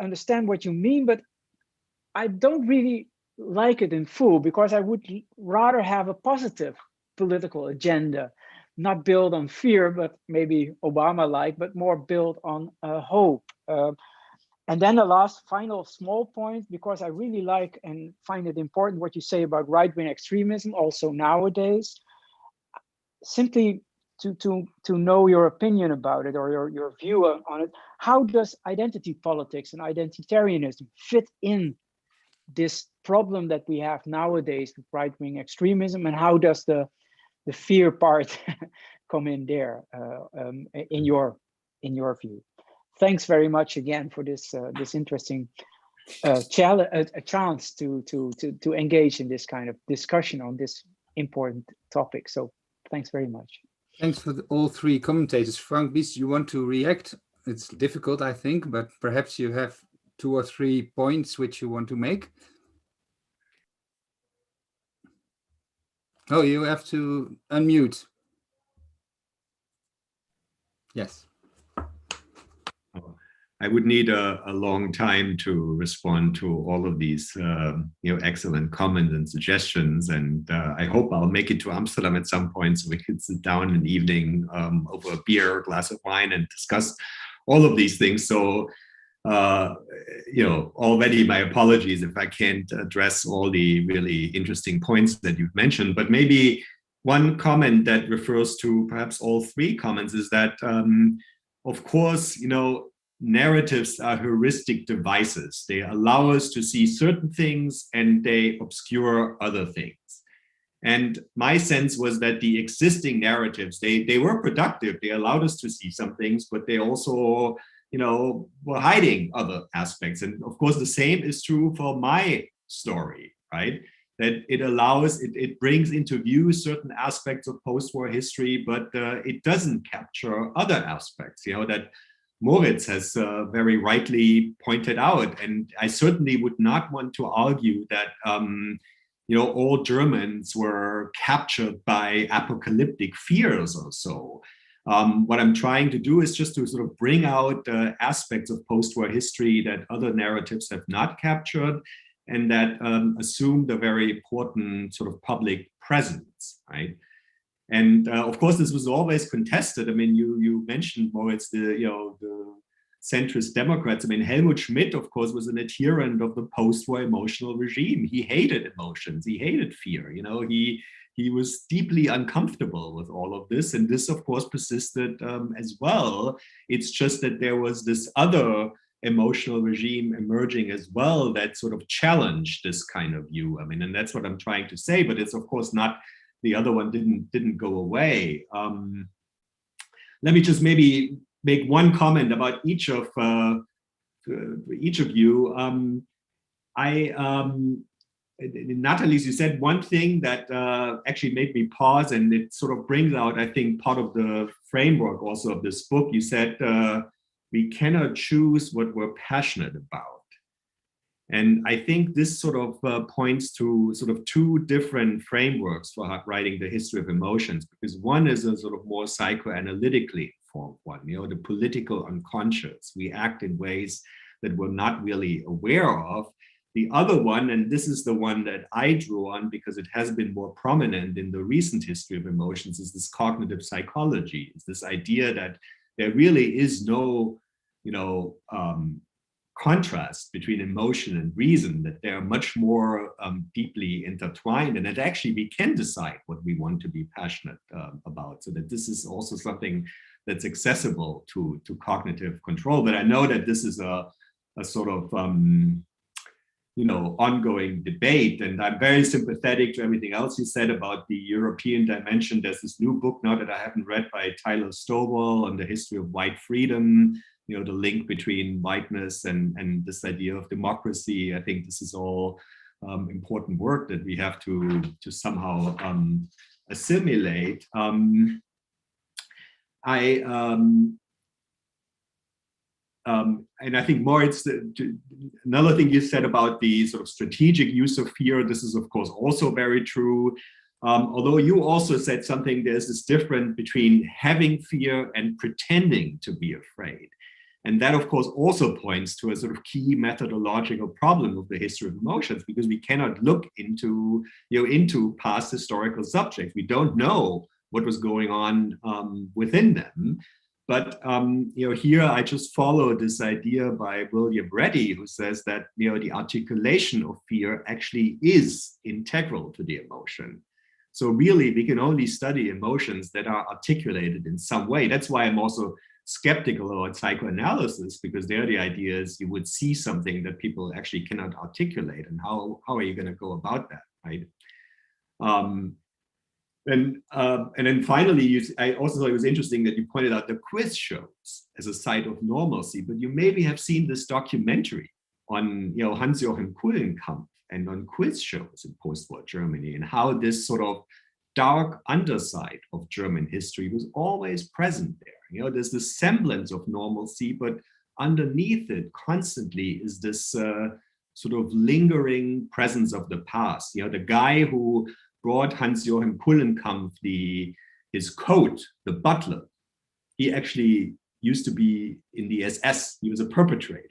understand what you mean, but I don't really like it in full, because I would rather have a positive political agenda, not built on fear, but maybe Obama-like, but more built on hope. And then the last final small point, because I really like and find it important what you say about right-wing extremism also nowadays, simply to know your opinion about it, or your view on it. How does identity politics and identitarianism fit in this problem that we have nowadays with right-wing extremism, and how does the fear part come in there in your view? Thanks very much again for this interesting chance to engage in this kind of discussion on this important topic. So thanks very much. Thanks for all three commentators. Frank Biess, you want to react? It's difficult, I think, but perhaps you have 2 or 3 points which you want to make. Oh, you have to unmute. Yes. I would need a long time to respond to all of these excellent comments and suggestions, and I hope I'll make it to Amsterdam at some point so we can sit down in the evening over a beer, a glass of wine, and discuss all of these things. So already my apologies if I can't address all the really interesting points that you've mentioned, but maybe one comment that refers to perhaps all 3 comments is that, of course, narratives are heuristic devices. They allow us to see certain things and they obscure other things. And my sense was that the existing narratives, they were productive. They allowed us to see some things, but they also, were hiding other aspects. And of course, the same is true for my story, right? That it brings into view certain aspects of post-war history, but it doesn't capture other aspects, that Moritz has very rightly pointed out. And I certainly would not want to argue that, all Germans were captured by apocalyptic fears or so. What I'm trying to do is just to sort of bring out aspects of post-war history that other narratives have not captured, and that assumed a very important sort of public presence, right? And of course, this was always contested. I mean, you mentioned, Moritz, the centrist Democrats. I mean, Helmut Schmidt, of course, was an adherent of the post-war emotional regime. He hated emotions. He hated fear. He was deeply uncomfortable with all of this. And this, of course, persisted as well. It's just that there was this other emotional regime emerging as well that sort of challenged this kind of view. I mean, and that's what I'm trying to say, but it's of course not, the other one didn't go away. Let me just maybe make one comment about each of you. Natalie, you said one thing that actually made me pause, and it sort of brings out, I think, part of the framework also of this book. You said, we cannot choose what we're passionate about. And I think this sort of points to sort of two different frameworks for writing the history of emotions, because one is a sort of more psychoanalytically informed one, the political unconscious. We act in ways that we're not really aware of. The other one, and this is the one that I drew on because it has been more prominent in the recent history of emotions, is this cognitive psychology. It's this idea that there really is no, contrast between emotion and reason, that they're much more deeply intertwined, and that actually we can decide what we want to be passionate about. So that this is also something that's accessible to cognitive control. But I know that this is a sort of ongoing debate, and I'm very sympathetic to everything else you said about the European dimension. There's this new book now that I haven't read by Tyler Stovall on the history of white freedom, the link between whiteness and this idea of democracy. I think this is all important work that we have to somehow assimilate. And I think, Moritz, another thing you said about the sort of strategic use of fear, this is of course also very true. Although you also said something, there's this difference between having fear and pretending to be afraid. And that, of course, also points to a sort of key methodological problem of the history of emotions, because we cannot look into past historical subjects. We don't know what was going on within them. But here I just follow this idea by William Reddy, who says that the articulation of fear actually is integral to the emotion. So really, we can only study emotions that are articulated in some way. That's why I'm also skeptical about psychoanalysis, because there the idea is you would see something that people actually cannot articulate, and how are you going to go about that, right? And then finally, I also thought it was interesting that you pointed out the quiz shows as a site of normalcy, but you maybe have seen this documentary on Hans-Joachim Kulenkampff and on quiz shows in post-war Germany, and how this sort of dark underside of German history was always present there. There's this semblance of normalcy, but underneath it constantly is this sort of lingering presence of the past. The guy who brought Hans-Joachim Kulenkampff his coat, the butler, he actually used to be in the SS. He was a perpetrator.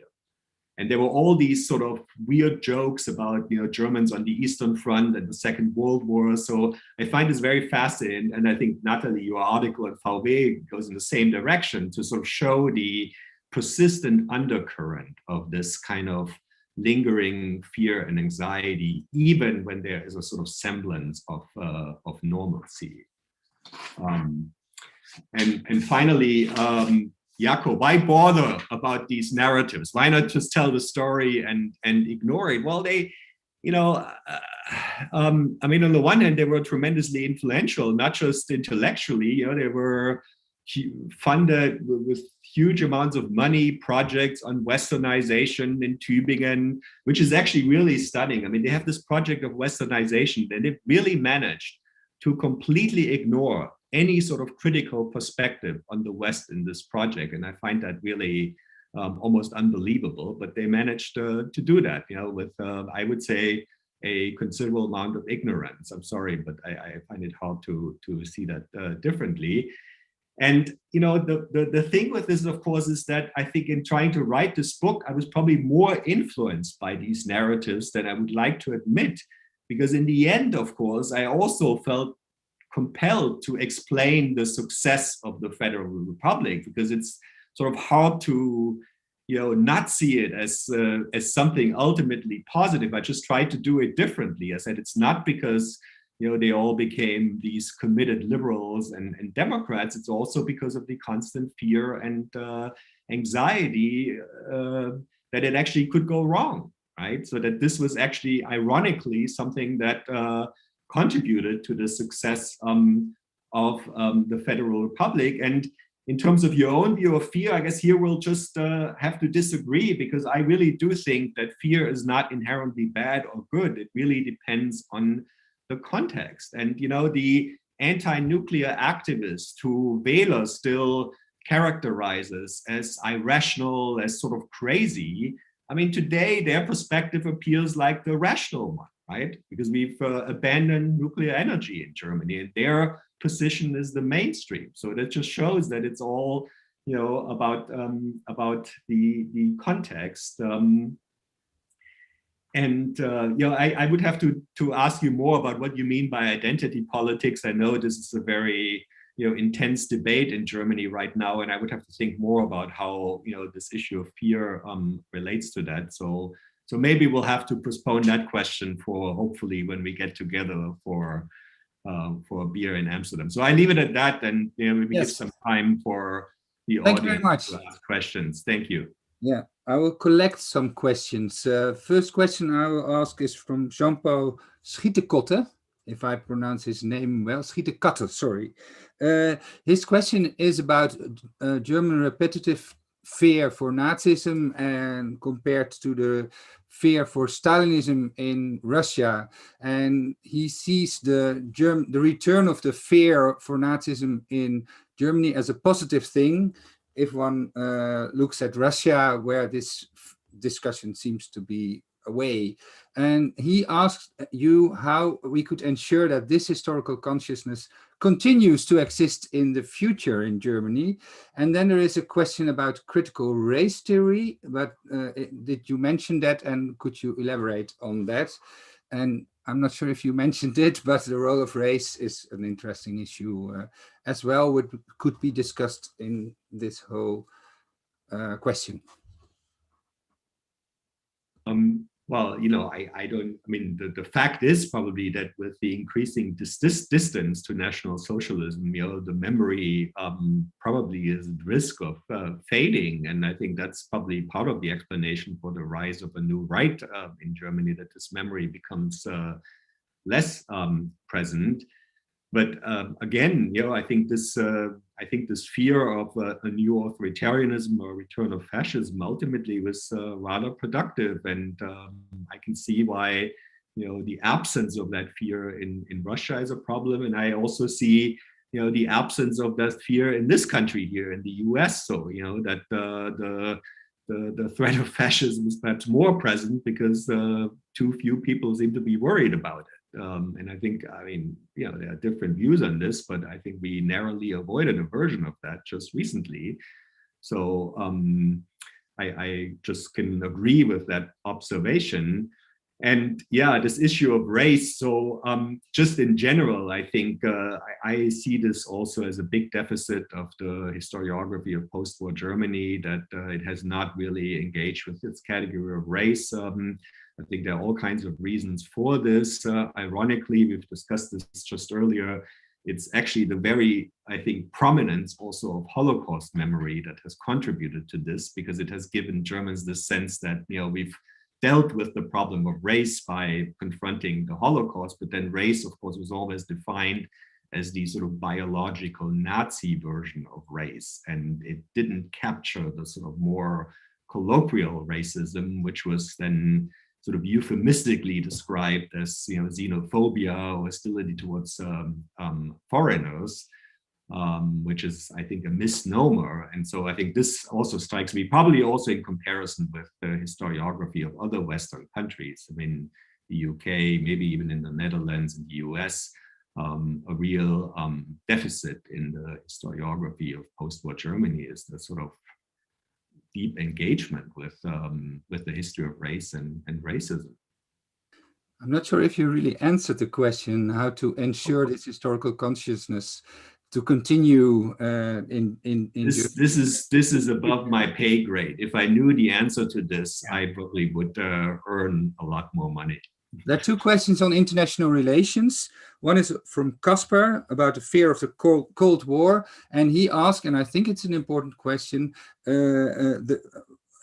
And there were all these sort of weird jokes about Germans on the Eastern Front and the Second World War. So I find this very fascinating. And I think, Natalie, your article at VW goes in the same direction to sort of show the persistent undercurrent of this kind of lingering fear and anxiety, even when there is a sort of semblance of normalcy. And finally, Jakob, why bother about these narratives? Why not just tell the story and ignore it? Well, they you know, I mean, on the one hand, they were tremendously influential, not just intellectually, you know, they were funded with huge amounts of money, projects on westernization in Tübingen, which is actually really stunning. I mean, they have this project of westernization, and they really managed to completely ignore any sort of critical perspective on the West in this project. And I find that really almost unbelievable, but they managed to do that, you know, with, I would say, a considerable amount of ignorance. I'm sorry, but I find it hard to see that differently. And, you know, the thing with this, of course, is that I think in trying to write this book, I was probably more influenced by these narratives than I would like to admit, because in the end, of course, I also felt compelled to explain the success of the Federal Republic, because it's sort of hard to, you know, not see it as something ultimately positive. I just tried to do it differently. I said it's not because, you know, they all became these committed liberals and Democrats. It's also because of the constant fear and anxiety that it actually could go wrong, right? So that this was actually, ironically, something that contributed to the success of the Federal Republic. And in terms of your own view of fear, I guess here we'll just have to disagree, because I really do think that fear is not inherently bad or good. It really depends on the context. And, you know, the anti-nuclear activists who Wehler still characterizes as irrational, as sort of crazy, I mean, today their perspective appears like the rational one, right? Because we've abandoned nuclear energy in Germany, and their position is the mainstream. So that just shows that it's all, you know, about the context. And you know, I would have to ask you more about what you mean by identity politics. I know this is a very, you know, intense debate in Germany right now, and I would have to think more about how, you know, this issue of fear relates to that. So maybe we'll have to postpone that question for hopefully when we get together for a beer in Amsterdam. So I leave it at that, and, you know, maybe give some time for the audience to ask questions. Thank you. Yeah, I will collect some questions. First question I will ask is from Jean-Paul Schietekotte, if I pronounce his name well, Schietekotte, sorry. His question is about German repetitive fear for Nazism and compared to the fear for Stalinism in Russia. And he sees the return of the fear for Nazism in Germany as a positive thing, if one looks at Russia, where this discussion seems to be away. And he asked you how we could ensure that this historical consciousness continues to exist in the future in Germany. And then there is a question about critical race theory, but did you mention that, and could you elaborate on that? And I'm not sure if you mentioned it, but the role of race is an interesting issue as well, which could be discussed in this whole question. Well, you know, I mean, the fact is probably that with the increasing distance to National Socialism, you know, the memory probably is at risk of fading. And I think that's probably part of the explanation for the rise of a new right in Germany, that this memory becomes less present. But again, you know, I think this fear of a new authoritarianism or return of fascism ultimately was rather productive, and I can see why, you know, the absence of that fear in Russia is a problem, and I also see, you know, the absence of that fear in this country here in the U.S. So, you know, that the threat of fascism is perhaps more present because too few people seem to be worried about it. And I think, I mean, you know, there are different views on this, but I think we narrowly avoided a version of that just recently. So I just can agree with that observation. And yeah, this issue of race. So just in general, I think I see this also as a big deficit of the historiography of post-war Germany, that it has not really engaged with its category of race. I think there are all kinds of reasons for this. Ironically, we've discussed this just earlier. It's actually the very, I think, prominence also of Holocaust memory that has contributed to this, because it has given Germans the sense that, you know, we've dealt with the problem of race by confronting the Holocaust, but then race, of course, was always defined as the sort of biological Nazi version of race, and it didn't capture the sort of more colloquial racism, which was then sort of euphemistically described as, you know, xenophobia or hostility towards foreigners, which is, I think, a misnomer. And so I think this also strikes me, probably also in comparison with the historiography of other Western countries. I mean, the UK, maybe even in the Netherlands and the US, a real deficit in the historiography of post-war Germany is the sort of deep engagement with the history of race and racism. I'm not sure if you really answered the question how to ensure this historical consciousness to continue this is above my pay grade. If I knew the answer to this, I probably would earn a lot more money. There are two questions on international relations. One is from Casper about the fear of the Cold War, and he asked, and I think it's an important question,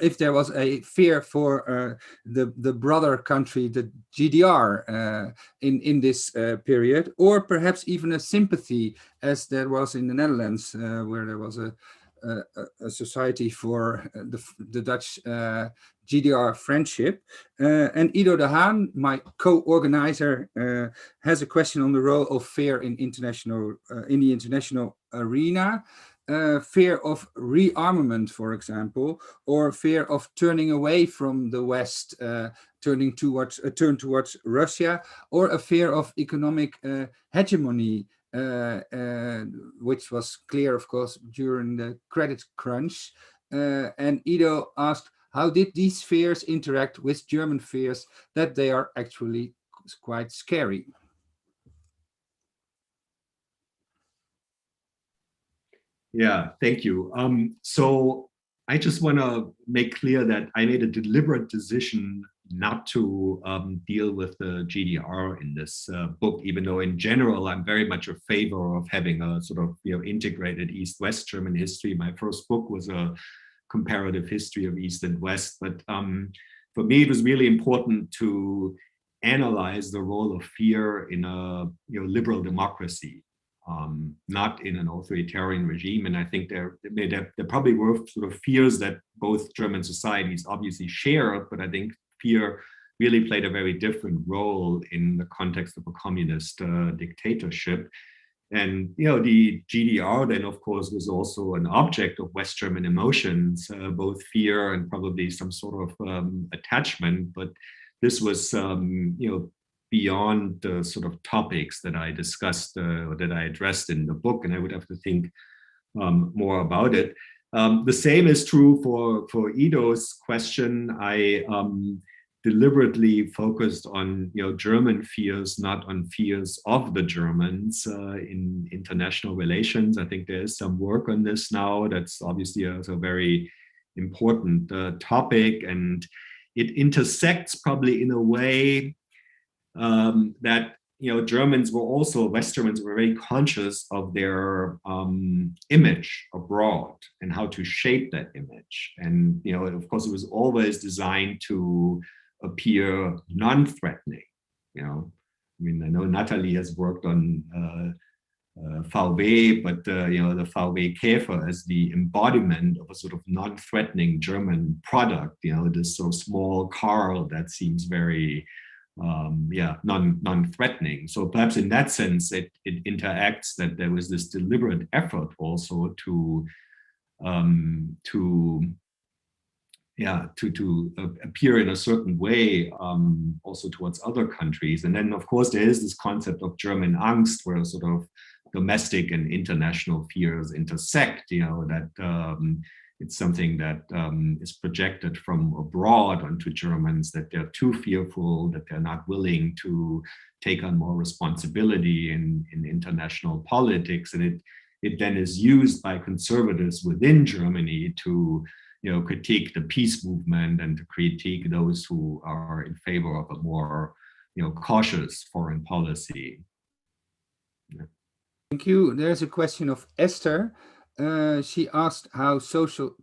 if there was a fear for the brother country, the GDR, in this period, or perhaps even a sympathy, as there was in the Netherlands, where there was a society for the Dutch GDR friendship. And Ido de Haan, my co-organizer, has a question on the role of fear in the international arena. Fear of rearmament, for example, or fear of turning away from the West, turn towards Russia, or a fear of economic hegemony, which was clear, of course, during the credit crunch. And Ido asked, how did these fears interact with German fears that they are actually quite scary? Yeah, thank you. So I just want to make clear that I made a deliberate decision not to deal with the GDR in this book, even though in general, I'm very much a favor of having a sort of, you know, integrated East-West German history. My first book was a comparative history of East and West, but for me, it was really important to analyze the role of fear in a, you know, liberal democracy. Not in an authoritarian regime. And I think there probably were sort of fears that both German societies obviously shared, but I think fear really played a very different role in the context of a communist dictatorship. And, you know, the GDR then, of course, was also an object of West German emotions, both fear and probably some sort of attachment. But this was, you know, beyond the sort of topics that I discussed or that I addressed in the book, and I would have to think more about it. The same is true for Ido's question. I deliberately focused on, you know, German fears, not on fears of the Germans in international relations. I think there is some work on this now. That's obviously a very important topic, and it intersects probably in a way that, you know, Germans were also, West Germans were very conscious of their image abroad and how to shape that image. And, you know, of course, it was always designed to appear non-threatening. You know, I mean, I know Natalie has worked on VW, but you know, the VW Käfer as the embodiment of a sort of non-threatening German product. You know, this so small car that seems very non-threatening. So perhaps in that sense, it interacts that there was this deliberate effort also to appear in a certain way also towards other countries. And then, of course, there is this concept of German Angst, where sort of domestic and international fears intersect, you know, that it's something that is projected from abroad onto Germans, that they're too fearful, that they're not willing to take on more responsibility in international politics. And it then is used by conservatives within Germany to, you know, critique the peace movement and to critique those who are in favor of a more, you know, cautious foreign policy. Yeah. Thank you. There's a question of Esther. She asked how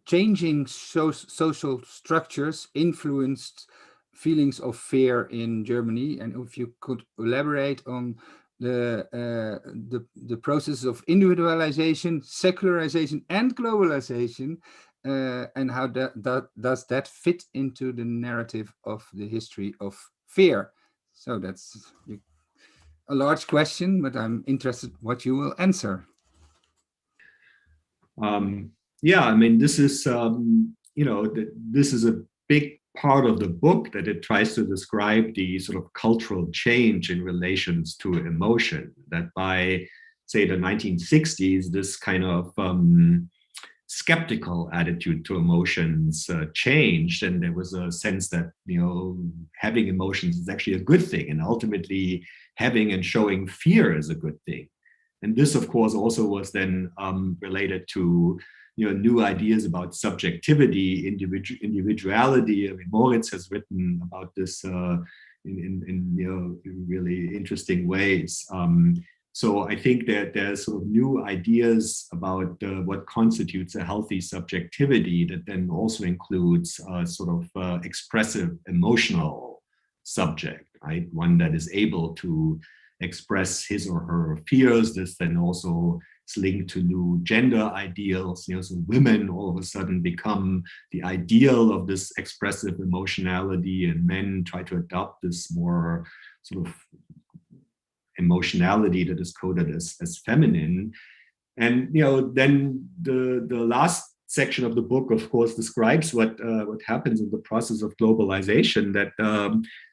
changing social structures influenced feelings of fear in Germany, and if you could elaborate on the process of individualization, secularization, and globalization, and how does that fit into the narrative of the history of fear? So that's a large question, but I'm interested what you will answer. Yeah, I mean, this is, this is a big part of the book, that it tries to describe the sort of cultural change in relations to emotion, that by, say, the 1960s, this kind of skeptical attitude to emotions changed, and there was a sense that, having emotions is actually a good thing, and ultimately having and showing fear is a good thing. And this, of course, also was then related to new ideas about subjectivity, individuality. I mean, Moritz has written about this in really interesting ways. So I think that there's sort of new ideas about what constitutes a healthy subjectivity, that then also includes sort of expressive emotional subject, right? One that is able to express his or her fears. This then also is linked to new gender ideals. So women all of a sudden become the ideal of this expressive emotionality, and men try to adopt this more sort of emotionality that is coded as feminine. And then the last section of the book, of course, describes what happens in the process of globalization, that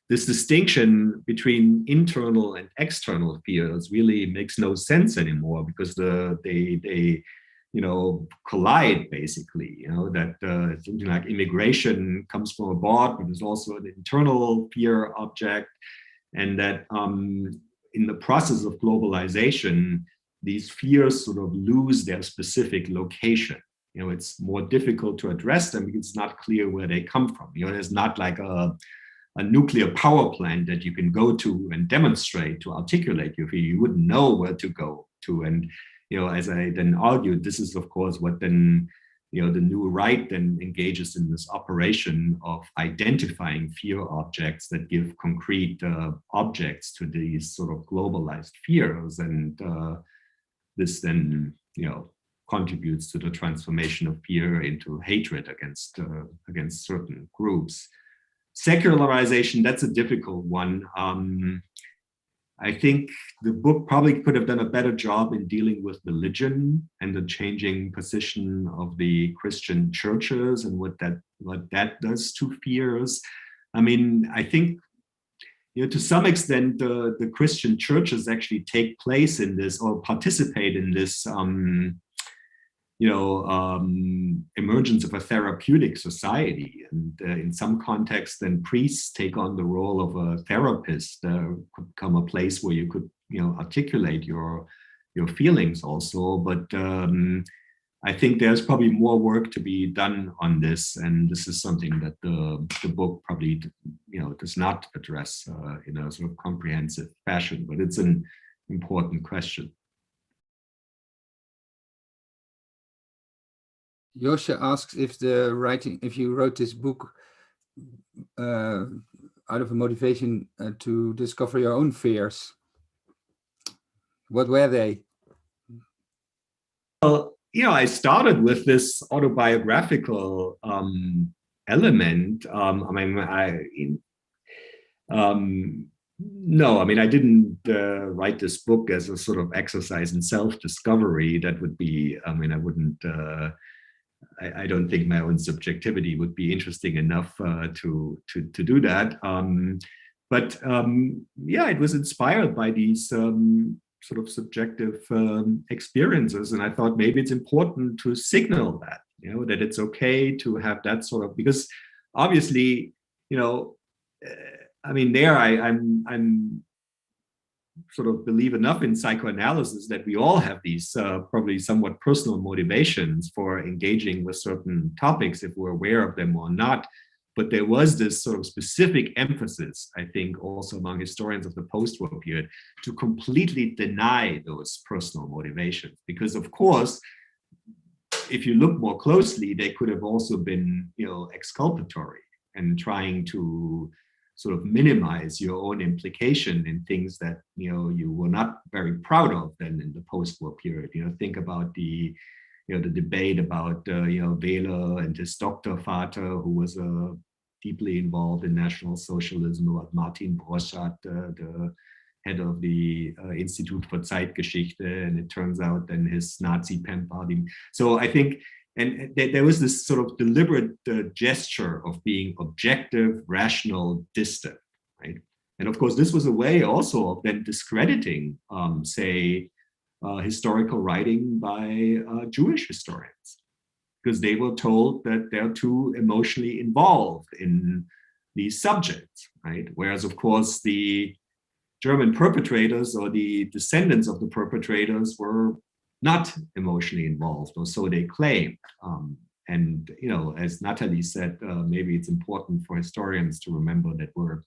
this distinction between internal and external fears really makes no sense anymore, because they collide, basically. That something like immigration comes from abroad, but there's also an internal fear object, and that in the process of globalization, these fears sort of lose their specific location. It's more difficult to address them because it's not clear where they come from. There's not like a nuclear power plant that you can go to and demonstrate to articulate your fear. You wouldn't know where to go to. And, as I then argued, this is, of course, what then, the new right then engages in this operation of identifying fear objects that give concrete objects to these sort of globalized fears. And this then, contributes to the transformation of fear into hatred against certain groups. Secularization, that's a difficult one. I think the book probably could have done a better job in dealing with religion and the changing position of the Christian churches and what that does to fears. I mean, I think, to some extent, the Christian churches actually take place in this, or participate in this emergence of a therapeutic society. And in some contexts, then priests take on the role of a therapist, could become a place where you could, articulate your feelings also. But I think there's probably more work to be done on this. And this is something that the book probably, does not address in a sort of comprehensive fashion, but it's an important question. Josje asks if you wrote this book out of a motivation to discover your own fears. What were they? Well, I started with this autobiographical element. No, I mean, I didn't write this book as a sort of exercise in self-discovery. That would be, I wouldn't, I don't think my own subjectivity would be interesting enough to do that. But it was inspired by these sort of subjective experiences. And I thought maybe it's important to signal that, that it's okay to have that sort of, because obviously, I'm sort of believe enough in psychoanalysis that we all have these probably somewhat personal motivations for engaging with certain topics, if we're aware of them or not. But there was this sort of specific emphasis, I think, also among historians of the post-war period, to completely deny those personal motivations. Because, of course, if you look more closely, they could have also been, exculpatory and trying to sort of minimize your own implication in things that, you were not very proud of then in the post-war period. Think about the debate about, Wähler and his Doktorvater, who was deeply involved in National Socialism, about Martin Broschat, the head of the Institute for Zeitgeschichte, and it turns out then his Nazi pen pal. So I think, and there was this sort of deliberate gesture of being objective, rational, distant, right? And of course, this was a way also of then discrediting, say, historical writing by Jewish historians, because they were told that they're too emotionally involved in these subjects, right? Whereas, of course, the German perpetrators or the descendants of the perpetrators were not emotionally involved, or so they claimed. And, as Natalie said, maybe it's important for historians to remember that we're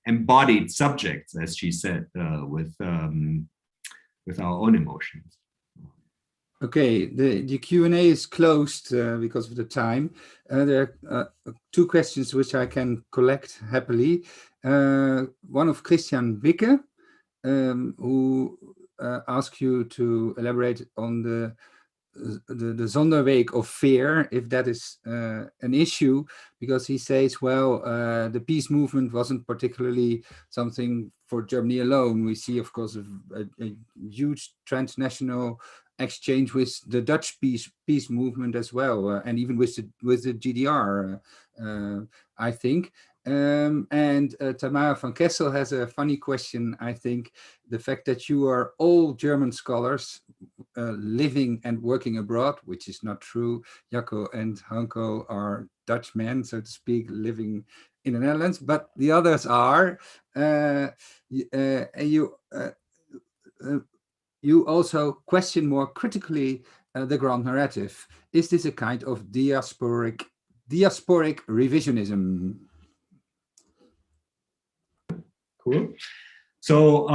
embodied subjects, as she said, with our own emotions. Okay, the Q&A is closed because of the time. There are two questions which I can collect happily. One of Christian Wicke, who asked you to elaborate on the Sonderweg of fear, if that is an issue, because he says, well, the peace movement wasn't particularly something for Germany alone. We see, of course, a huge transnational exchange with the Dutch peace movement as well, and even with the GDR, I think. And Tamara van Kessel has a funny question, I think. The fact that you are all German scholars living and working abroad, which is not true. Jacco and Hanko are Dutch men, so to speak, living in the Netherlands, but the others are. You also question more critically the grand narrative. Is this a kind of diasporic revisionism? Cool. So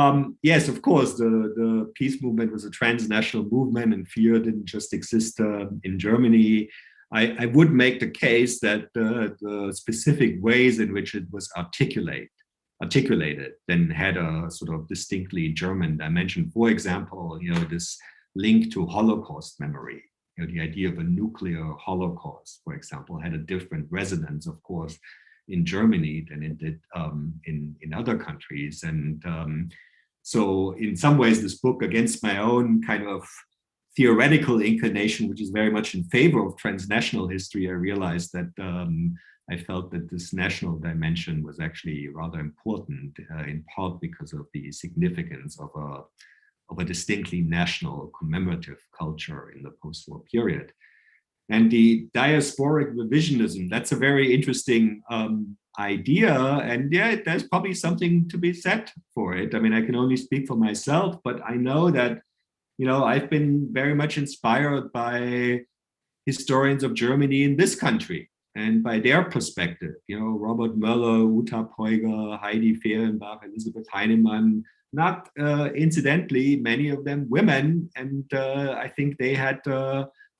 yes, of course, the peace movement was a transnational movement, and fear didn't just exist in Germany. I would make the case that the specific ways in which it was articulated then had a sort of distinctly German dimension. For example, this link to Holocaust memory, the idea of a nuclear Holocaust, for example, had a different resonance, of course, in Germany than it did in other countries. And so in some ways, this book, against my own kind of theoretical inclination, which is very much in favor of transnational history, I realized that I felt that this national dimension was actually rather important, in part because of the significance of a distinctly national commemorative culture in the post-war period. And the diasporic revisionism, that's a very interesting idea. And yeah, there's probably something to be said for it. I mean, I can only speak for myself, but I know that, I've been very much inspired by historians of Germany in this country and by their perspective. Robert Möller, Uta Peuger, Heidi Fehrenbach, Elisabeth Heinemann, not incidentally, many of them women. And I think they had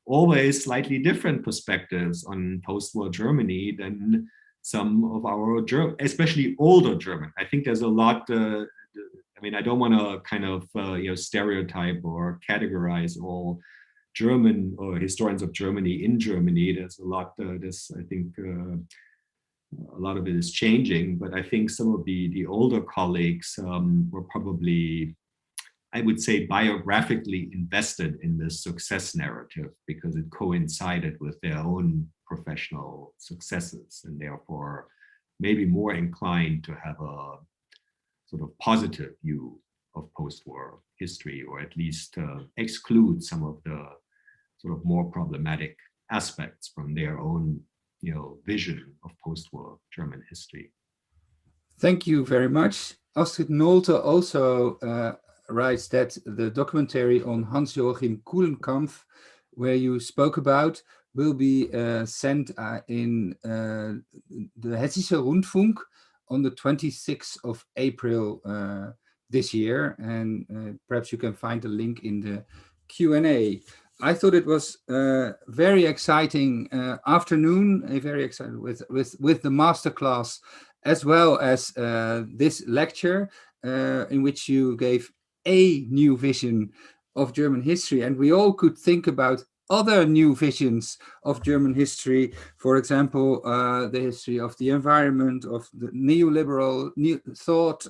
always slightly different perspectives on post-war Germany than some of our, especially older German. I think there's a lot, I don't want to kind of stereotype or categorize all German or historians of Germany in Germany. There's a lot, I think a lot of it is changing, but I think some of the older colleagues were probably, I would say, biographically invested in this success narrative because it coincided with their own professional successes, and therefore maybe more inclined to have a sort of positive view of post-war history, or at least exclude some of the sort of more problematic aspects from their own vision of post-war German history. Thank you very much. Astrid Nolte also writes that the documentary on Hans-Joachim Kulenkampff, where you spoke about, will be sent in the Hessische Rundfunk on the 26th of April this year. And perhaps you can find the link in the Q&A. I thought it was a very exciting afternoon, very exciting with the masterclass as well as this lecture, in which you gave a new vision of German history, and we all could think about other new visions of German history, for example, the history of the environment, of the neoliberal thought,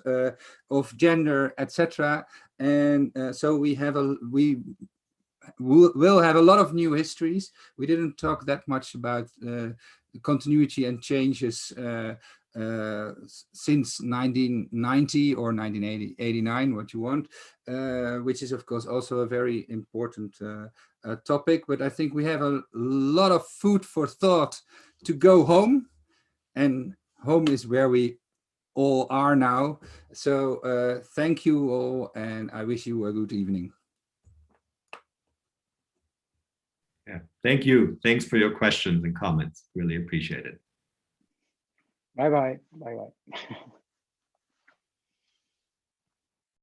of gender, etc. And so we will have a lot of new histories. We didn't talk that much about continuity and changes since 1990 or 1989, what you want, which is of course also a very important topic. But I think we have a lot of food for thought to go home, and home is where we all are now. So thank you all, and I wish you a good evening. Yeah, thank you. Thanks for your questions and comments. Really appreciate it. Bye-bye. Bye-bye.